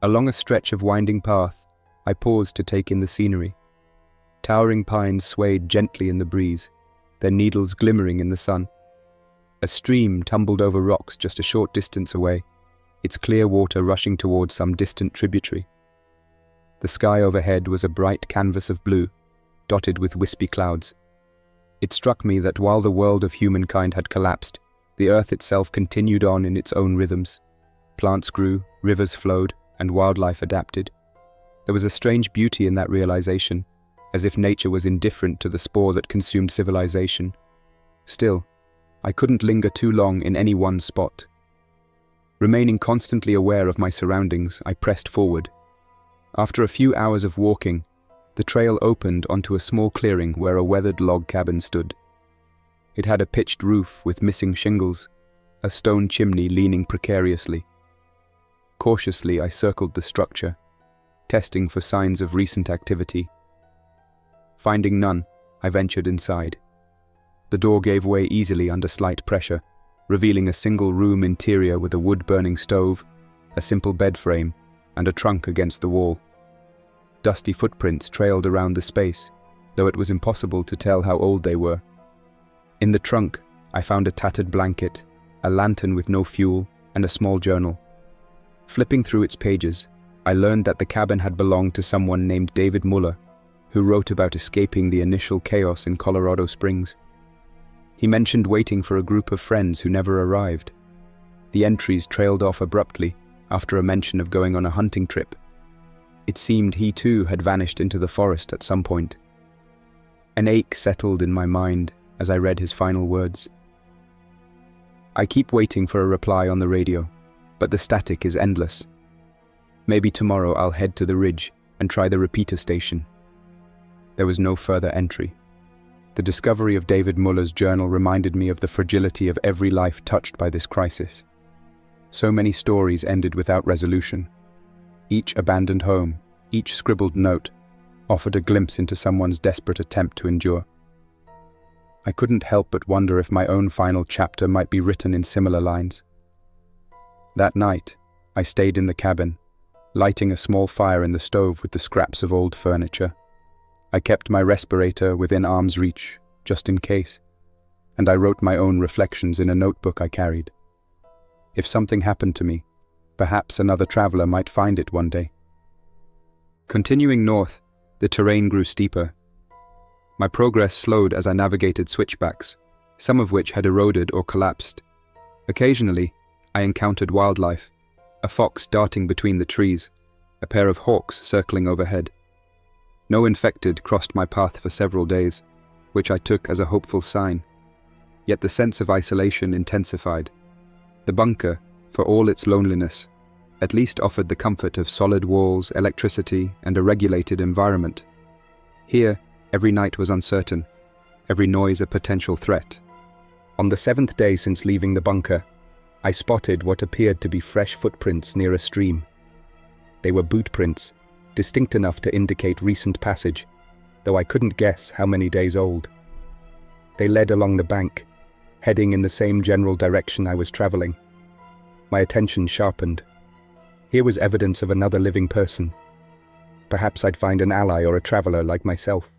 Along a stretch of winding path, I paused to take in the scenery. Towering pines swayed gently in the breeze, their needles glimmering in the sun. A stream tumbled over rocks just a short distance away, its clear water rushing towards some distant tributary. The sky overhead was a bright canvas of blue, dotted with wispy clouds. It struck me that while the world of humankind had collapsed, the earth itself continued on in its own rhythms. Plants grew, rivers flowed, and wildlife adapted. There was a strange beauty in that realization, as if nature was indifferent to the spore that consumed civilization. Still, I couldn't linger too long in any one spot. Remaining constantly aware of my surroundings, I pressed forward. After a few hours of walking, the trail opened onto a small clearing where a weathered log cabin stood. It had a pitched roof with missing shingles, a stone chimney leaning precariously. Cautiously, I circled the structure, testing for signs of recent activity. Finding none, I ventured inside. The door gave way easily under slight pressure, revealing a single-room interior with a wood-burning stove, a simple bed frame, and a trunk against the wall. Dusty footprints trailed around the space, though it was impossible to tell how old they were. In the trunk, I found a tattered blanket, a lantern with no fuel, and a small journal. Flipping through its pages, I learned that the cabin had belonged to someone named David Muller, who wrote about escaping the initial chaos in Colorado Springs. He mentioned waiting for a group of friends who never arrived. The entries trailed off abruptly after a mention of going on a hunting trip. It seemed he too had vanished into the forest at some point. An ache settled in my mind as I read his final words. I keep waiting for a reply on the radio, but the static is endless. Maybe tomorrow I'll head to the ridge and try the repeater station. There was no further entry. The discovery of David Muller's journal reminded me of the fragility of every life touched by this crisis. So many stories ended without resolution. Each abandoned home, each scribbled note, offered a glimpse into someone's desperate attempt to endure. I couldn't help but wonder if my own final chapter might be written in similar lines. That night, I stayed in the cabin, lighting a small fire in the stove with the scraps of old furniture. I kept my respirator within arm's reach, just in case, and I wrote my own reflections in a notebook I carried. If something happened to me, perhaps another traveler might find it one day. Continuing north, the terrain grew steeper. My progress slowed as I navigated switchbacks, some of which had eroded or collapsed. Occasionally, I encountered wildlife, a fox darting between the trees, a pair of hawks circling overhead. No infected crossed my path for several days, which I took as a hopeful sign. Yet the sense of isolation intensified. The bunker, for all its loneliness, at least offered the comfort of solid walls, electricity, and a regulated environment. Here, every night was uncertain, every noise a potential threat. On the 7th day since leaving the bunker, I spotted what appeared to be fresh footprints near a stream. They were boot prints, distinct enough to indicate recent passage, though I couldn't guess how many days old. They led along the bank, heading in the same general direction I was traveling. My attention sharpened. Here was evidence of another living person. Perhaps I'd find an ally or a traveler like myself.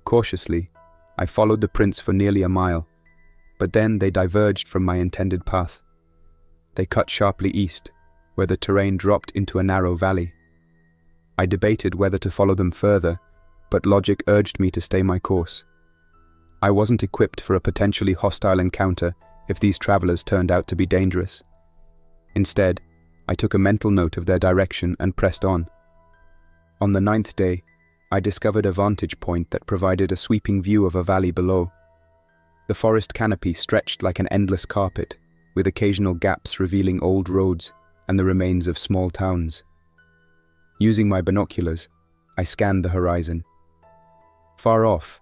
Cautiously, I followed the prints for nearly a mile, but then they diverged from my intended path. They cut sharply east, where the terrain dropped into a narrow valley. I debated whether to follow them further, but logic urged me to stay my course. I wasn't equipped for a potentially hostile encounter if these travelers turned out to be dangerous. Instead, I took a mental note of their direction and pressed on. On the 9th day, I discovered a vantage point that provided a sweeping view of a valley below. The forest canopy stretched like an endless carpet, with occasional gaps revealing old roads and the remains of small towns. Using my binoculars, I scanned the horizon. Far off,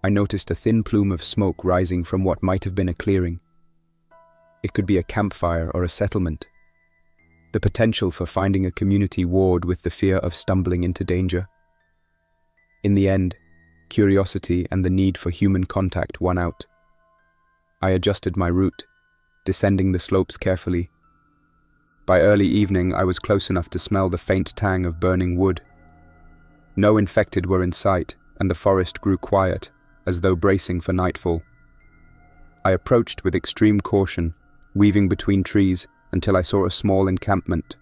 I noticed a thin plume of smoke rising from what might have been a clearing. It could be a campfire or a settlement. The potential for finding a community warred with the fear of stumbling into danger. In the end, curiosity and the need for human contact won out. I adjusted my route, descending the slopes carefully. By early evening, I was close enough to smell the faint tang of burning wood. No infected were in sight, and the forest grew quiet, as though bracing for nightfall. I approached with extreme caution, weaving between trees until I saw a small encampment.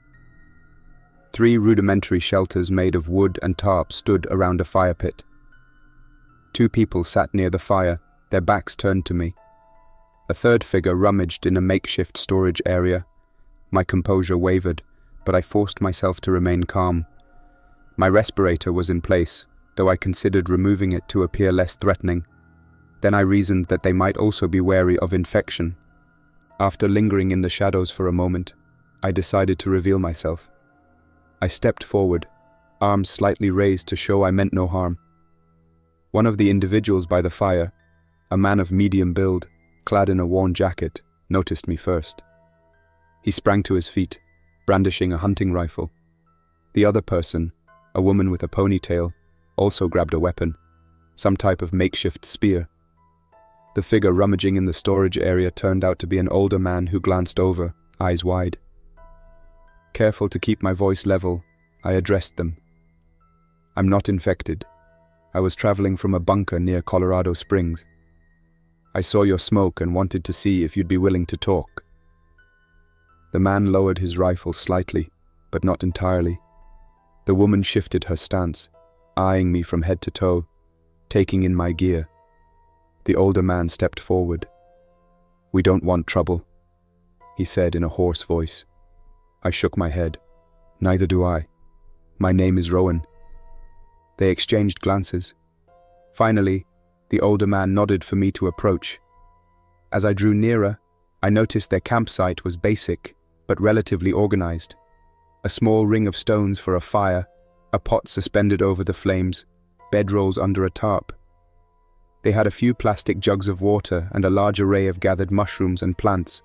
3 rudimentary shelters made of wood and tarp stood around a fire pit. 2 people sat near the fire, their backs turned to me. A third figure rummaged in a makeshift storage area. My composure wavered, but I forced myself to remain calm. My respirator was in place, though I considered removing it to appear less threatening. Then I reasoned that they might also be wary of infection. After lingering in the shadows for a moment, I decided to reveal myself. I stepped forward, arms slightly raised to show I meant no harm. One of the individuals by the fire, a man of medium build, clad in a worn jacket, noticed me first. He sprang to his feet, brandishing a hunting rifle. The other person, a woman with a ponytail, also grabbed a weapon, some type of makeshift spear. The figure rummaging in the storage area turned out to be an older man who glanced over, eyes wide. Careful to keep my voice level, I addressed them. "I'm not infected. I was traveling from a bunker near Colorado Springs. I saw your smoke and wanted to see if you'd be willing to talk." The man lowered his rifle slightly, but not entirely. The woman shifted her stance, eyeing me from head to toe, taking in my gear. The older man stepped forward. "We don't want trouble," he said in a hoarse voice. I shook my head. "Neither do I. My name is Rowan." They exchanged glances. Finally, the older man nodded for me to approach. As I drew nearer, I noticed their campsite was basic, but relatively organized. A small ring of stones for a fire, a pot suspended over the flames, bedrolls under a tarp. They had a few plastic jugs of water and a large array of gathered mushrooms and plants.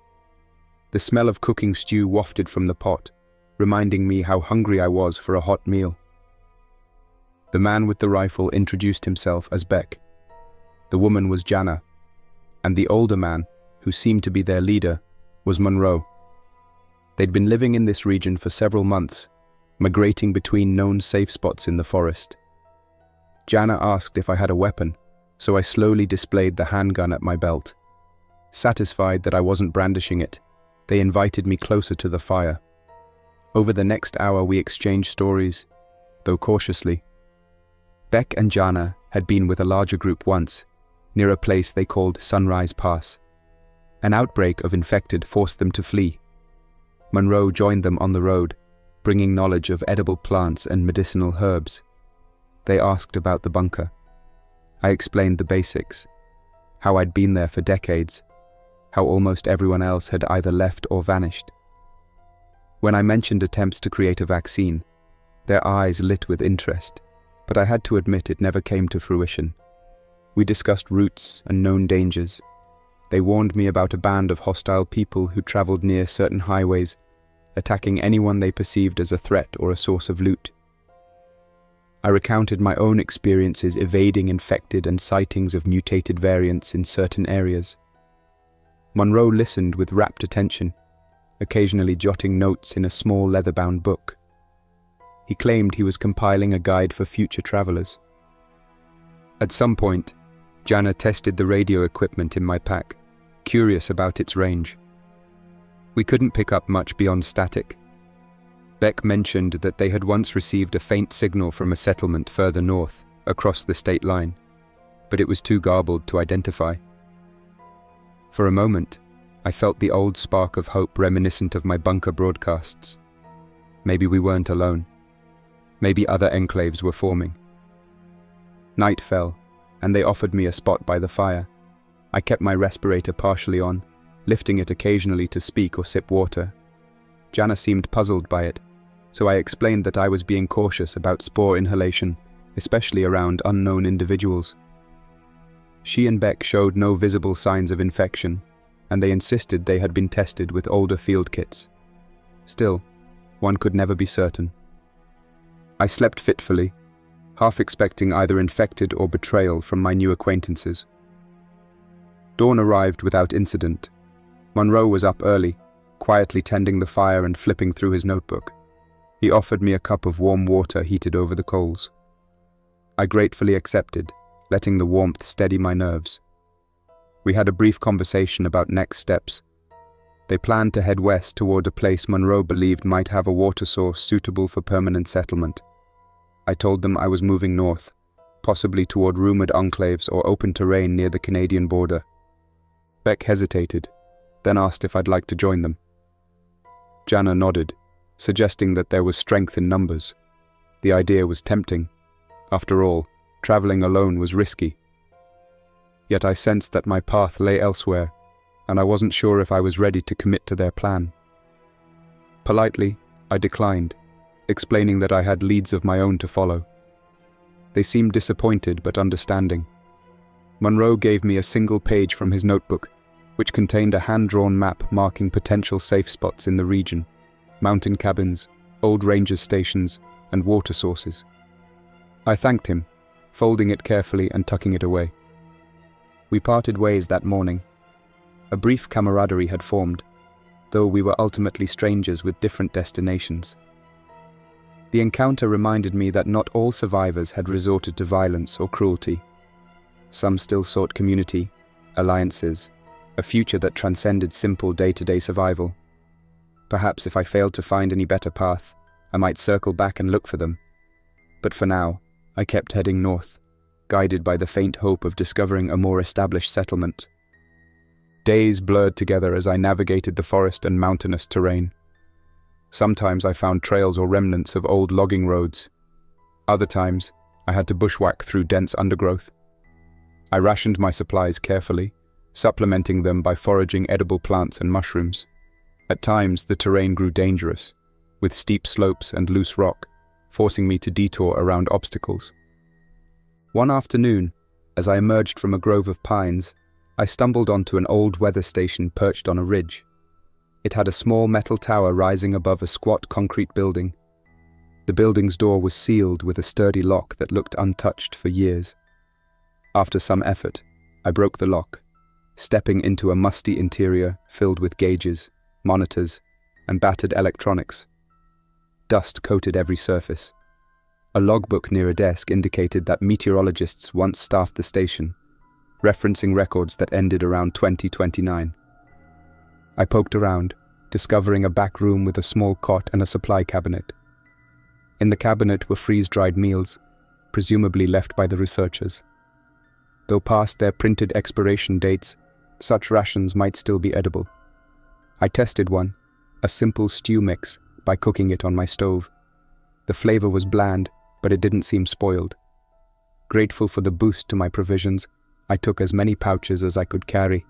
The smell of cooking stew wafted from the pot, reminding me how hungry I was for a hot meal. The man with the rifle introduced himself as Beck. The woman was Jana, and the older man, who seemed to be their leader, was Monroe. They'd been living in this region for several months, migrating between known safe spots in the forest. Jana asked if I had a weapon, so I slowly displayed the handgun at my belt. Satisfied that I wasn't brandishing it, they invited me closer to the fire. Over the next hour we exchanged stories, though cautiously. Beck and Jana had been with a larger group once, near a place they called Sunrise Pass. An outbreak of infected forced them to flee. Monroe joined them on the road, bringing knowledge of edible plants and medicinal herbs. They asked about the bunker. I explained the basics, how I'd been there for decades, how almost everyone else had either left or vanished. When I mentioned attempts to create a vaccine, their eyes lit with interest, but I had to admit it never came to fruition. We discussed routes and known dangers. They warned me about a band of hostile people who traveled near certain highways, attacking anyone they perceived as a threat or a source of loot. I recounted my own experiences evading infected and sightings of mutated variants in certain areas. Monroe listened with rapt attention, occasionally jotting notes in a small leather-bound book. He claimed he was compiling a guide for future travelers. At some point, Jana tested the radio equipment in my pack, curious about its range. We couldn't pick up much beyond static, Beck mentioned that they had once received a faint signal from a settlement further north, across the state line, but it was too garbled to identify. For a moment, I felt the old spark of hope reminiscent of my bunker broadcasts. Maybe we weren't alone. Maybe other enclaves were forming. Night fell, and they offered me a spot by the fire. I kept my respirator partially on, lifting it occasionally to speak or sip water. Jana seemed puzzled by it, so I explained that I was being cautious about spore inhalation, especially around unknown individuals. She and Beck showed no visible signs of infection, and they insisted they had been tested with older field kits. Still, one could never be certain. I slept fitfully, half expecting either infected or betrayal from my new acquaintances. Dawn arrived without incident. Monroe was up early, quietly tending the fire and flipping through his notebook. He offered me a cup of warm water heated over the coals. I gratefully accepted, letting the warmth steady my nerves. We had a brief conversation about next steps. They planned to head west toward a place Monroe believed might have a water source suitable for permanent settlement. I told them I was moving north, possibly toward rumored enclaves or open terrain near the Canadian border. Beck hesitated, then asked if I'd like to join them. Jana nodded, suggesting that there was strength in numbers. The idea was tempting. After all, traveling alone was risky. Yet I sensed that my path lay elsewhere, and I wasn't sure if I was ready to commit to their plan. Politely, I declined, explaining that I had leads of my own to follow. They seemed disappointed but understanding. Monroe gave me a single page from his notebook, which contained a hand-drawn map marking potential safe spots in the region, mountain cabins, old rangers stations, and water sources. I thanked him, folding it carefully and tucking it away. We parted ways that morning. A brief camaraderie had formed, though we were ultimately strangers with different destinations. The encounter reminded me that not all survivors had resorted to violence or cruelty. Some still sought community, alliances, a future that transcended simple day-to-day survival. Perhaps if I failed to find any better path, I might circle back and look for them. But for now, I kept heading north, guided by the faint hope of discovering a more established settlement. Days blurred together as I navigated the forest and mountainous terrain. Sometimes I found trails or remnants of old logging roads. Other times, I had to bushwhack through dense undergrowth. I rationed my supplies carefully, supplementing them by foraging edible plants and mushrooms. At times, the terrain grew dangerous, with steep slopes and loose rock, forcing me to detour around obstacles. One afternoon, as I emerged from a grove of pines, I stumbled onto an old weather station perched on a ridge. It had a small metal tower rising above a squat concrete building. The building's door was sealed with a sturdy lock that looked untouched for years. After some effort, I broke the lock, stepping into a musty interior filled with gauges, monitors, and battered electronics. Dust coated every surface. A logbook near a desk indicated that meteorologists once staffed the station, referencing records that ended around 2029. I poked around, discovering a back room with a small cot and a supply cabinet. In the cabinet were freeze-dried meals, presumably left by the researchers. Though past their printed expiration dates, such rations might still be edible. I tested one, a simple stew mix, by cooking it on my stove. The flavor was bland, but it didn't seem spoiled. Grateful for the boost to my provisions, I took as many pouches as I could carry,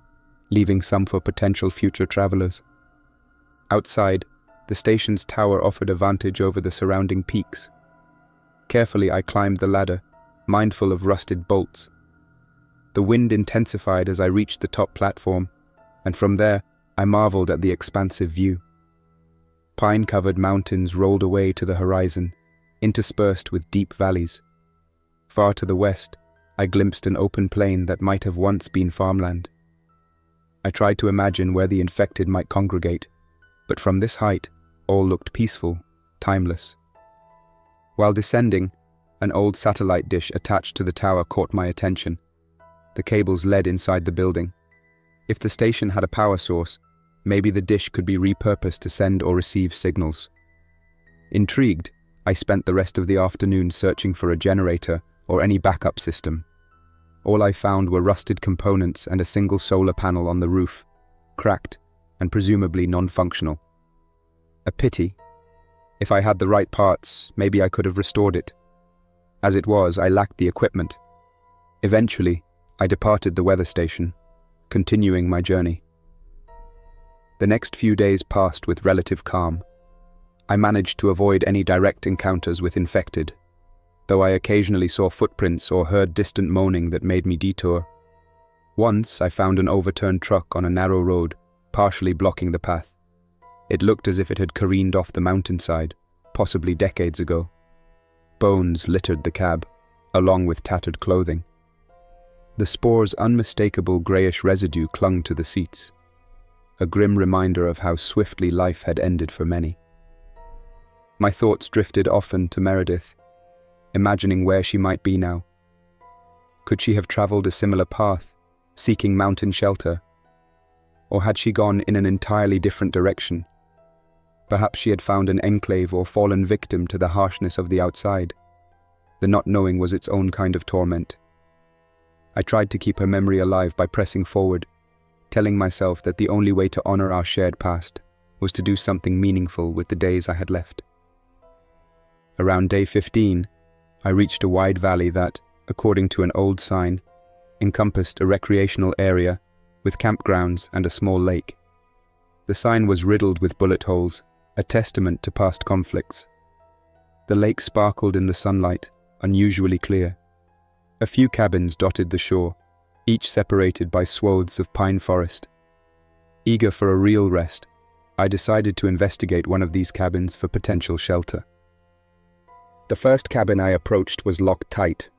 leaving some for potential future travelers. Outside, the station's tower offered a vantage over the surrounding peaks. Carefully I climbed the ladder, mindful of rusted bolts. The wind intensified as I reached the top platform, and from there I marveled at the expansive view. Pine-covered mountains rolled away to the horizon, interspersed with deep valleys. Far to the west, I glimpsed an open plain that might have once been farmland. I tried to imagine where the infected might congregate, but from this height, all looked peaceful, timeless. While descending, an old satellite dish attached to the tower caught my attention. The cables led inside the building. If the station had a power source, maybe the dish could be repurposed to send or receive signals. Intrigued, I spent the rest of the afternoon searching for a generator or any backup system. All I found were rusted components and a single solar panel on the roof, cracked and presumably non-functional. A pity. If I had the right parts, maybe I could have restored it. As it was, I lacked the equipment. Eventually, I departed the weather station, continuing my journey. The next few days passed with relative calm. I managed to avoid any direct encounters with infected, though I occasionally saw footprints or heard distant moaning that made me detour. Once I found an overturned truck on a narrow road, partially blocking the path. It looked as if it had careened off the mountainside, possibly decades ago. Bones littered the cab, along with tattered clothing. The spore's unmistakable greyish residue clung to the seats, a grim reminder of how swiftly life had ended for many. My thoughts drifted often to Meredith, imagining where she might be now. Could she have travelled a similar path, seeking mountain shelter? Or had she gone in an entirely different direction? Perhaps she had found an enclave or fallen victim to the harshness of the outside. The not knowing was its own kind of torment. I tried to keep her memory alive by pressing forward, telling myself that the only way to honour our shared past was to do something meaningful with the days I had left. Around day 15, I reached a wide valley that, according to an old sign, encompassed a recreational area with campgrounds and a small lake. The sign was riddled with bullet holes, a testament to past conflicts. The lake sparkled in the sunlight, unusually clear. A few cabins dotted the shore, each separated by swaths of pine forest. Eager for a real rest, I decided to investigate one of these cabins for potential shelter. The first cabin I approached was locked tight,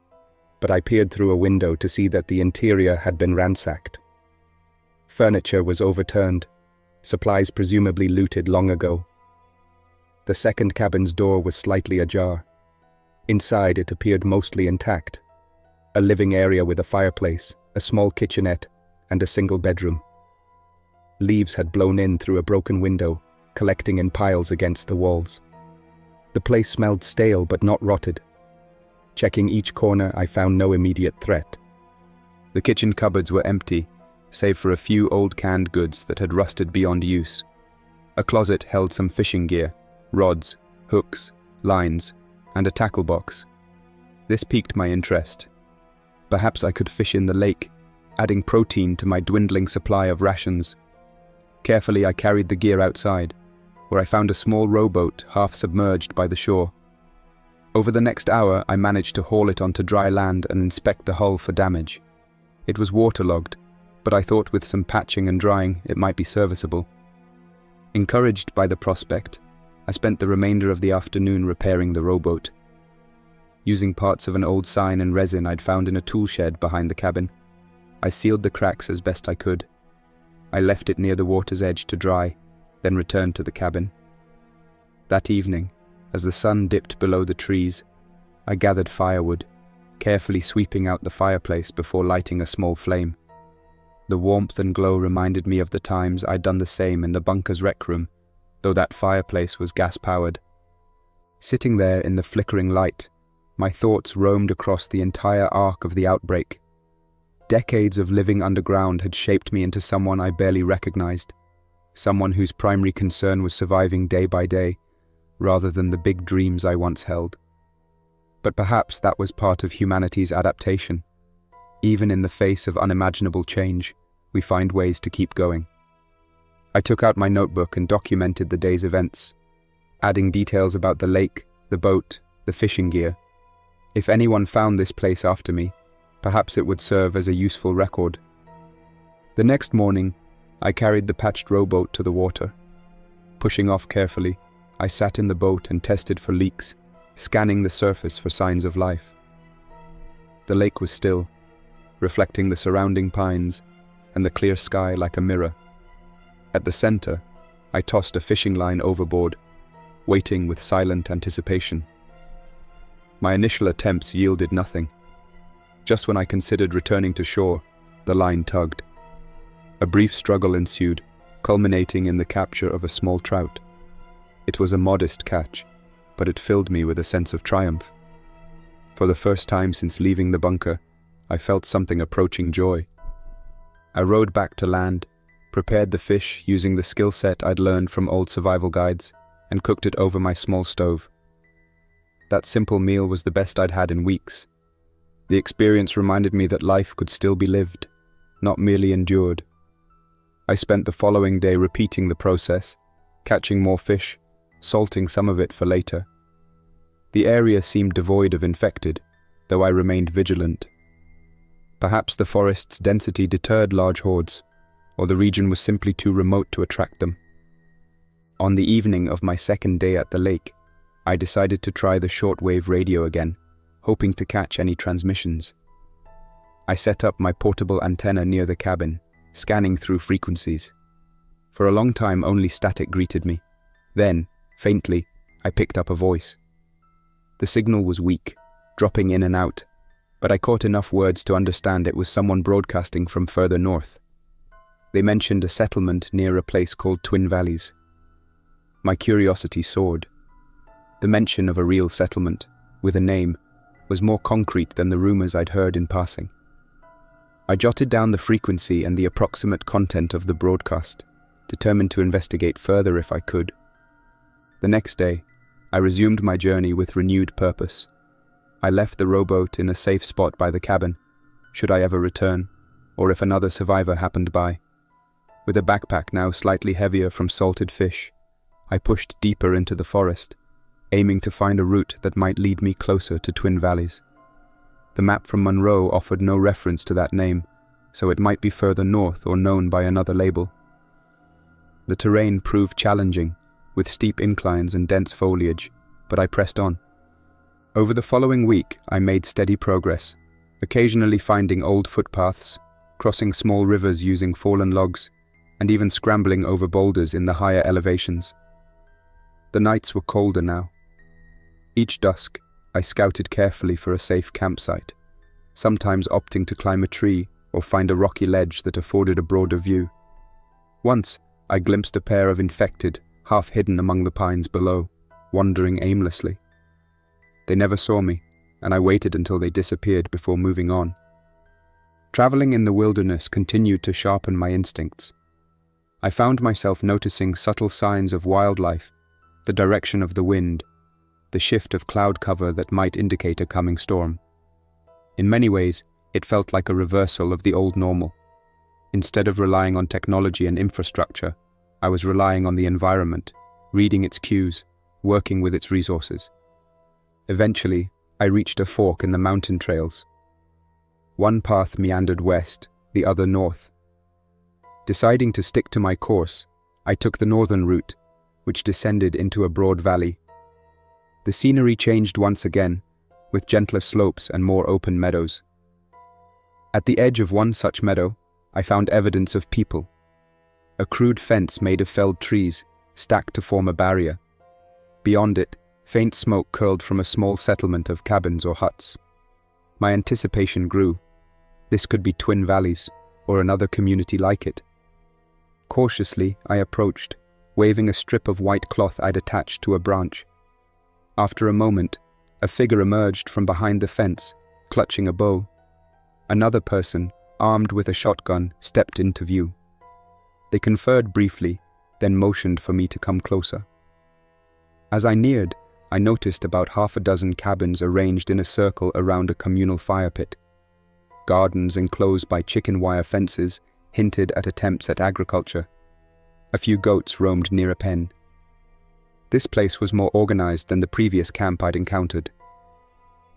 but I peered through a window to see that the interior had been ransacked. Furniture was overturned, supplies presumably looted long ago. The second cabin's door was slightly ajar. Inside it appeared mostly intact. A living area with a fireplace, a small kitchenette, and a single bedroom. Leaves had blown in through a broken window, collecting in piles against the walls. The place smelled stale but not rotted. Checking each corner, I found no immediate threat. The kitchen cupboards were empty, save for a few old canned goods that had rusted beyond use. A closet held some fishing gear, rods, hooks, lines, and a tackle box. This piqued my interest. Perhaps I could fish in the lake, adding protein to my dwindling supply of rations. Carefully, I carried the gear outside, where I found a small rowboat half submerged by the shore. Over the next hour, I managed to haul it onto dry land and inspect the hull for damage. It was waterlogged, but I thought with some patching and drying it might be serviceable. Encouraged by the prospect, I spent the remainder of the afternoon repairing the rowboat. Using parts of an old sign and resin I'd found in a tool shed behind the cabin, I sealed the cracks as best I could. I left it near the water's edge to dry, then returned to the cabin. That evening, as the sun dipped below the trees, I gathered firewood, carefully sweeping out the fireplace before lighting a small flame. The warmth and glow reminded me of the times I'd done the same in the bunker's rec room, though that fireplace was gas-powered. Sitting there in the flickering light, my thoughts roamed across the entire arc of the outbreak. Decades of living underground had shaped me into someone I barely recognized, someone whose primary concern was surviving day by day, rather than the big dreams I once held. But perhaps that was part of humanity's adaptation. Even in the face of unimaginable change, we find ways to keep going. I took out my notebook and documented the day's events, adding details about the lake, the boat, the fishing gear. If anyone found this place after me, perhaps it would serve as a useful record. The next morning, I carried the patched rowboat to the water. Pushing off carefully, I sat in the boat and tested for leaks, scanning the surface for signs of life. The lake was still, reflecting the surrounding pines and the clear sky like a mirror. At the center, I tossed a fishing line overboard, waiting with silent anticipation. My initial attempts yielded nothing. Just when I considered returning to shore, the line tugged. A brief struggle ensued, culminating in the capture of a small trout. It was a modest catch, but it filled me with a sense of triumph. For the first time since leaving the bunker, I felt something approaching joy. I rowed back to land, prepared the fish using the skill set I'd learned from old survival guides, and cooked it over my small stove. That simple meal was the best I'd had in weeks. The experience reminded me that life could still be lived, not merely endured. I spent the following day repeating the process, catching more fish, salting some of it for later. The area seemed devoid of infected, though I remained vigilant. Perhaps the forest's density deterred large hordes, or the region was simply too remote to attract them. On the evening of my second day at the lake, I decided to try the shortwave radio again, hoping to catch any transmissions. I set up my portable antenna near the cabin, scanning through frequencies. For a long time only static greeted me. Then, faintly, I picked up a voice. The signal was weak, dropping in and out, but I caught enough words to understand it was someone broadcasting from further north. They mentioned a settlement near a place called Twin Valleys. My curiosity soared. The mention of a real settlement, with a name, was more concrete than the rumors I'd heard in passing. I jotted down the frequency and the approximate content of the broadcast, determined to investigate further if I could. The next day, I resumed my journey with renewed purpose. I left the rowboat in a safe spot by the cabin, should I ever return, or if another survivor happened by. With a backpack now slightly heavier from salted fish, I pushed deeper into the forest, aiming to find a route that might lead me closer to Twin Valleys. The map from Monroe offered no reference to that name, so it might be further north or known by another label. The terrain proved challenging, with steep inclines and dense foliage, but I pressed on. Over the following week, I made steady progress, occasionally finding old footpaths, crossing small rivers using fallen logs, and even scrambling over boulders in the higher elevations. The nights were colder now. Each dusk, I scouted carefully for a safe campsite, sometimes opting to climb a tree or find a rocky ledge that afforded a broader view. Once, I glimpsed a pair of infected, half hidden among the pines below, wandering aimlessly. They never saw me, and I waited until they disappeared before moving on. Traveling in the wilderness continued to sharpen my instincts. I found myself noticing subtle signs of wildlife, the direction of the wind, the shift of cloud cover that might indicate a coming storm. In many ways, it felt like a reversal of the old normal. Instead of relying on technology and infrastructure, I was relying on the environment, reading its cues, working with its resources. Eventually, I reached a fork in the mountain trails. One path meandered west, the other north. Deciding to stick to my course, I took the northern route, which descended into a broad valley. The scenery changed once again, with gentler slopes and more open meadows. At the edge of one such meadow, I found evidence of people. A crude fence made of felled trees, stacked to form a barrier. Beyond it, faint smoke curled from a small settlement of cabins or huts. My anticipation grew. This could be Twin Valleys, or another community like it. Cautiously, I approached, waving a strip of white cloth I'd attached to a branch. After a moment, a figure emerged from behind the fence, clutching a bow. Another person, armed with a shotgun, stepped into view. They conferred briefly, then motioned for me to come closer. As I neared, I noticed about half a dozen cabins arranged in a circle around a communal fire pit. Gardens enclosed by chicken wire fences hinted at attempts at agriculture. A few goats roamed near a pen. This place was more organized than the previous camp I'd encountered.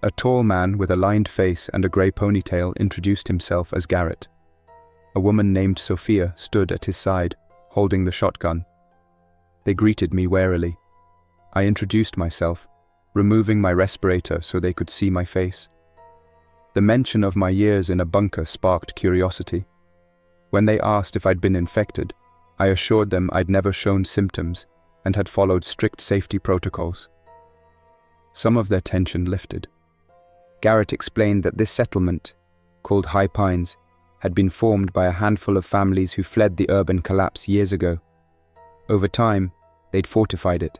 A tall man with a lined face and a grey ponytail introduced himself as Garrett. A woman named Sophia stood at his side, holding the shotgun. They greeted me warily. I introduced myself, removing my respirator so they could see my face. The mention of my years in a bunker sparked curiosity. When they asked if I'd been infected, I assured them I'd never shown symptoms and had followed strict safety protocols. Some of their tension lifted. Garrett explained that this settlement, called High Pines, had been formed by a handful of families who fled the urban collapse years ago. Over time, they'd fortified it,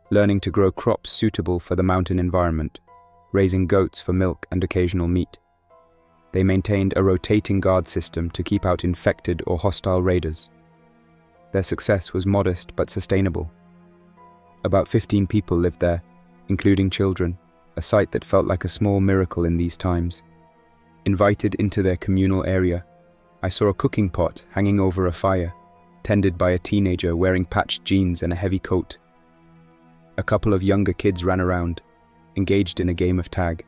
learning to grow crops suitable for the mountain environment, raising goats for milk and occasional meat. They maintained a rotating guard system to keep out infected or hostile raiders. Their success was modest but sustainable. About 15 people lived there, including children, a sight that felt like a small miracle in these times. Invited into their communal area, I saw a cooking pot hanging over a fire, tended by a teenager wearing patched jeans and a heavy coat. A couple of younger kids ran around, engaged in a game of tag.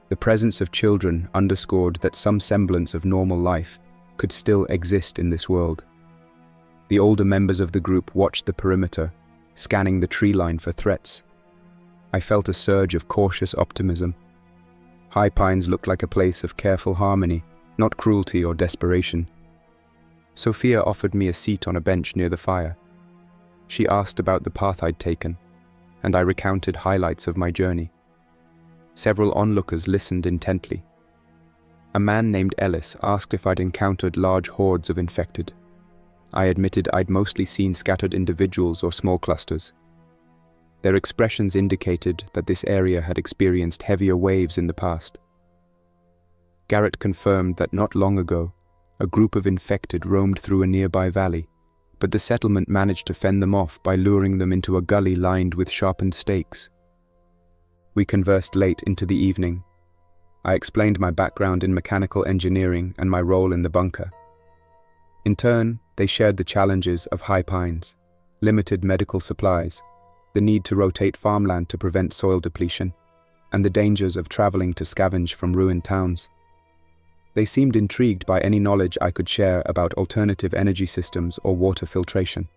The presence of children underscored that some semblance of normal life could still exist in this world. The older members of the group watched the perimeter, scanning the tree line for threats. I felt a surge of cautious optimism. High Pines looked like a place of careful harmony, not cruelty or desperation. Sophia offered me a seat on a bench near the fire. She asked about the path I'd taken, and I recounted highlights of my journey. Several onlookers listened intently. A man named Ellis asked if I'd encountered large hordes of infected. I admitted I'd mostly seen scattered individuals or small clusters. Their expressions indicated that this area had experienced heavier waves in the past. Garrett confirmed that not long ago, a group of infected roamed through a nearby valley, but the settlement managed to fend them off by luring them into a gully lined with sharpened stakes. We conversed late into the evening. I explained my background in mechanical engineering and my role in the bunker. In turn, they shared the challenges of High Pines, limited medical supplies, the need to rotate farmland to prevent soil depletion, and the dangers of traveling to scavenge from ruined towns. They seemed intrigued by any knowledge I could share about alternative energy systems or water filtration.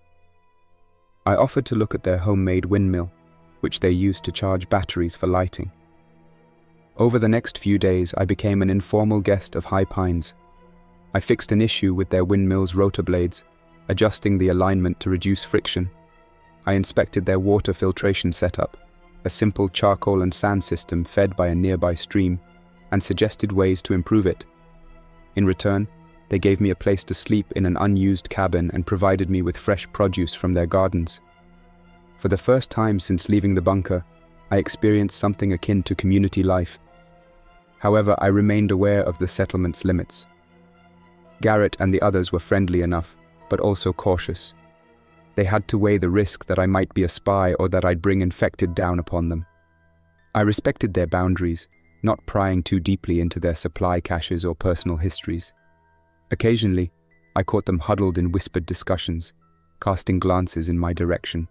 I offered to look at their homemade windmill, which they used to charge batteries for lighting. Over the next few days, I became an informal guest of High Pines. I fixed an issue with their windmill's rotor blades, adjusting the alignment to reduce friction. I inspected their water filtration setup, a simple charcoal and sand system fed by a nearby stream, and suggested ways to improve it. In return, they gave me a place to sleep in an unused cabin and provided me with fresh produce from their gardens. For the first time since leaving the bunker, I experienced something akin to community life. However, I remained aware of the settlement's limits. Garrett and the others were friendly enough, but also cautious. They had to weigh the risk that I might be a spy or that I'd bring infected down upon them. I respected their boundaries, not prying too deeply into their supply caches or personal histories. Occasionally, I caught them huddled in whispered discussions, casting glances in my direction.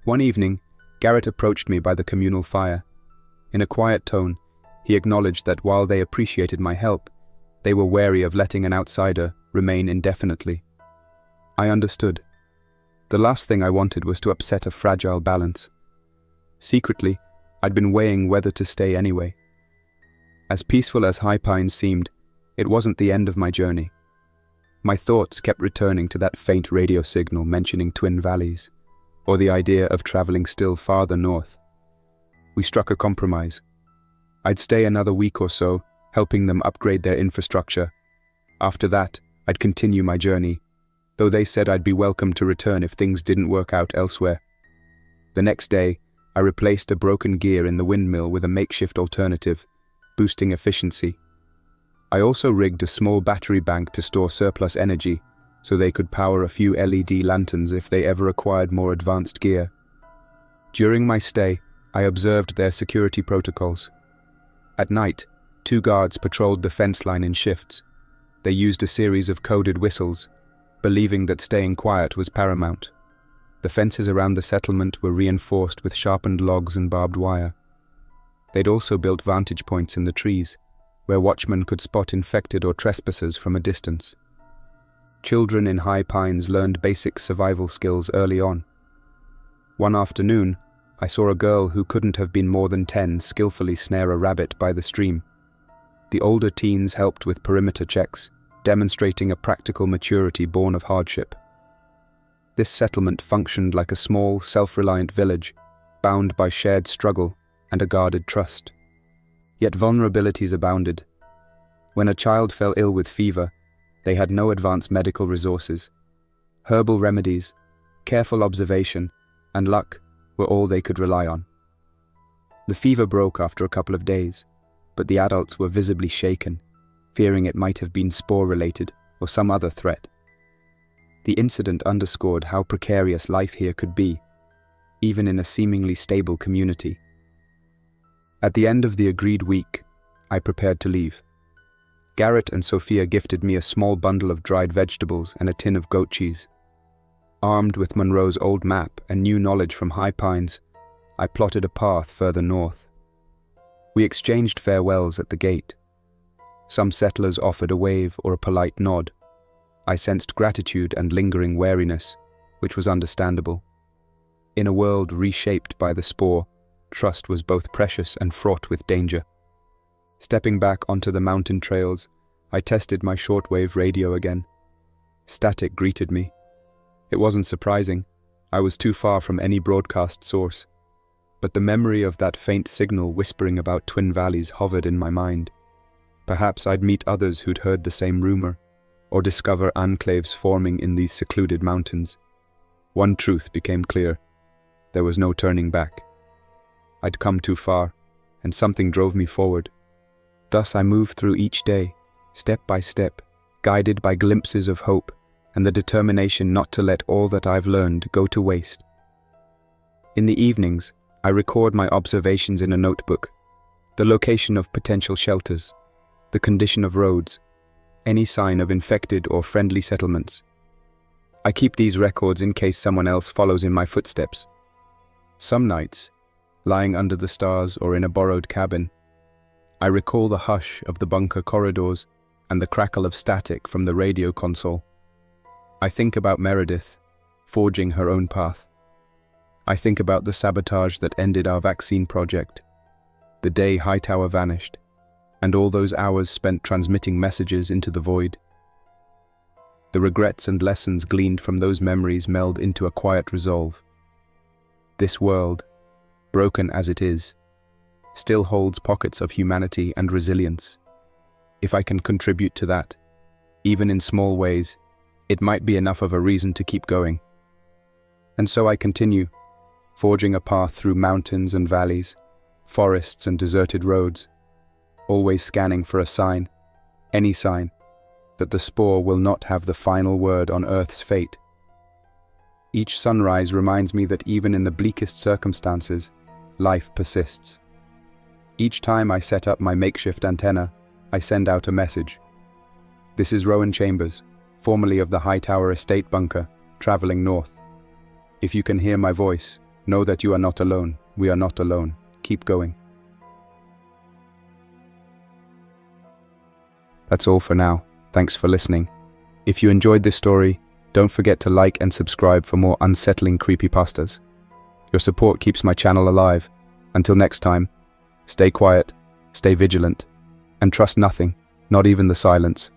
One evening, Garrett approached me by the communal fire. In a quiet tone, he acknowledged that while they appreciated my help, they were wary of letting an outsider remain indefinitely. I understood. The last thing I wanted was to upset a fragile balance. Secretly, I'd been weighing whether to stay anyway. As peaceful as High Pines seemed, it wasn't the end of my journey. My thoughts kept returning to that faint radio signal mentioning Twin Valleys, or the idea of traveling still farther north. We struck a compromise. I'd stay another week or so, helping them upgrade their infrastructure. After that, I'd continue my journey, though they said I'd be welcome to return if things didn't work out elsewhere. The next day, I replaced a broken gear in the windmill with a makeshift alternative, boosting efficiency. I also rigged a small battery bank to store surplus energy, so they could power a few LED lanterns if they ever acquired more advanced gear. During my stay, I observed their security protocols. At night, 2 guards patrolled the fence line in shifts. They used a series of coded whistles, believing that staying quiet was paramount. The fences around the settlement were reinforced with sharpened logs and barbed wire. They'd also built vantage points in the trees, where watchmen could spot infected or trespassers from a distance. Children in High Pines learned basic survival skills early on. One afternoon, I saw a girl who couldn't have been more than 10 skillfully snare a rabbit by the stream. The older teens helped with perimeter checks, demonstrating a practical maturity born of hardship. This settlement functioned like a small, self-reliant village, bound by shared struggle and a guarded trust. Yet vulnerabilities abounded. When a child fell ill with fever, they had no advanced medical resources. Herbal remedies, careful observation, and luck were all they could rely on. The fever broke after a couple of days, but the adults were visibly shaken, fearing it might have been spore-related or some other threat. The incident underscored how precarious life here could be, even in a seemingly stable community. At the end of the agreed week, I prepared to leave. Garrett and Sophia gifted me a small bundle of dried vegetables and a tin of goat cheese. Armed with Monroe's old map and new knowledge from High Pines, I plotted a path further north. We exchanged farewells at the gate. Some settlers offered a wave or a polite nod. I sensed gratitude and lingering wariness, which was understandable. In a world reshaped by the spore, trust was both precious and fraught with danger. Stepping back onto the mountain trails, I tested my shortwave radio again. Static greeted me. It wasn't surprising. I was too far from any broadcast source. But the memory of that faint signal whispering about Twin Valleys hovered in my mind. Perhaps I'd meet others who'd heard the same rumor, or discover enclaves forming in these secluded mountains. One truth became clear. There was no turning back. I'd come too far, and something drove me forward. Thus I moved through each day, step by step, guided by glimpses of hope and the determination not to let all that I've learned go to waste. In the evenings, I record my observations in a notebook, the location of potential shelters, the condition of roads, any sign of infected or friendly settlements. I keep these records in case someone else follows in my footsteps. Some nights, lying under the stars or in a borrowed cabin, I recall the hush of the bunker corridors and the crackle of static from the radio console. I think about Meredith, forging her own path. I think about the sabotage that ended our vaccine project, the day Hightower vanished, and all those hours spent transmitting messages into the void. The regrets and lessons gleaned from those memories meld into a quiet resolve. This world, broken as it is, still holds pockets of humanity and resilience. If I can contribute to that, even in small ways, it might be enough of a reason to keep going. And so I continue, forging a path through mountains and valleys, forests and deserted roads, always scanning for a sign, any sign, that the spore will not have the final word on Earth's fate. Each sunrise reminds me that even in the bleakest circumstances, life persists. Each time I set up my makeshift antenna, I send out a message. This is Rowan Chambers, formerly of the Hightower Estate bunker, traveling north. If you can hear my voice, know that you are not alone. We are not alone. Keep going. That's all for now. Thanks for listening. If you enjoyed this story, don't forget to like and subscribe for more unsettling creepypastas. Your support keeps my channel alive. Until next time, stay quiet, stay vigilant, and trust nothing, not even the silence.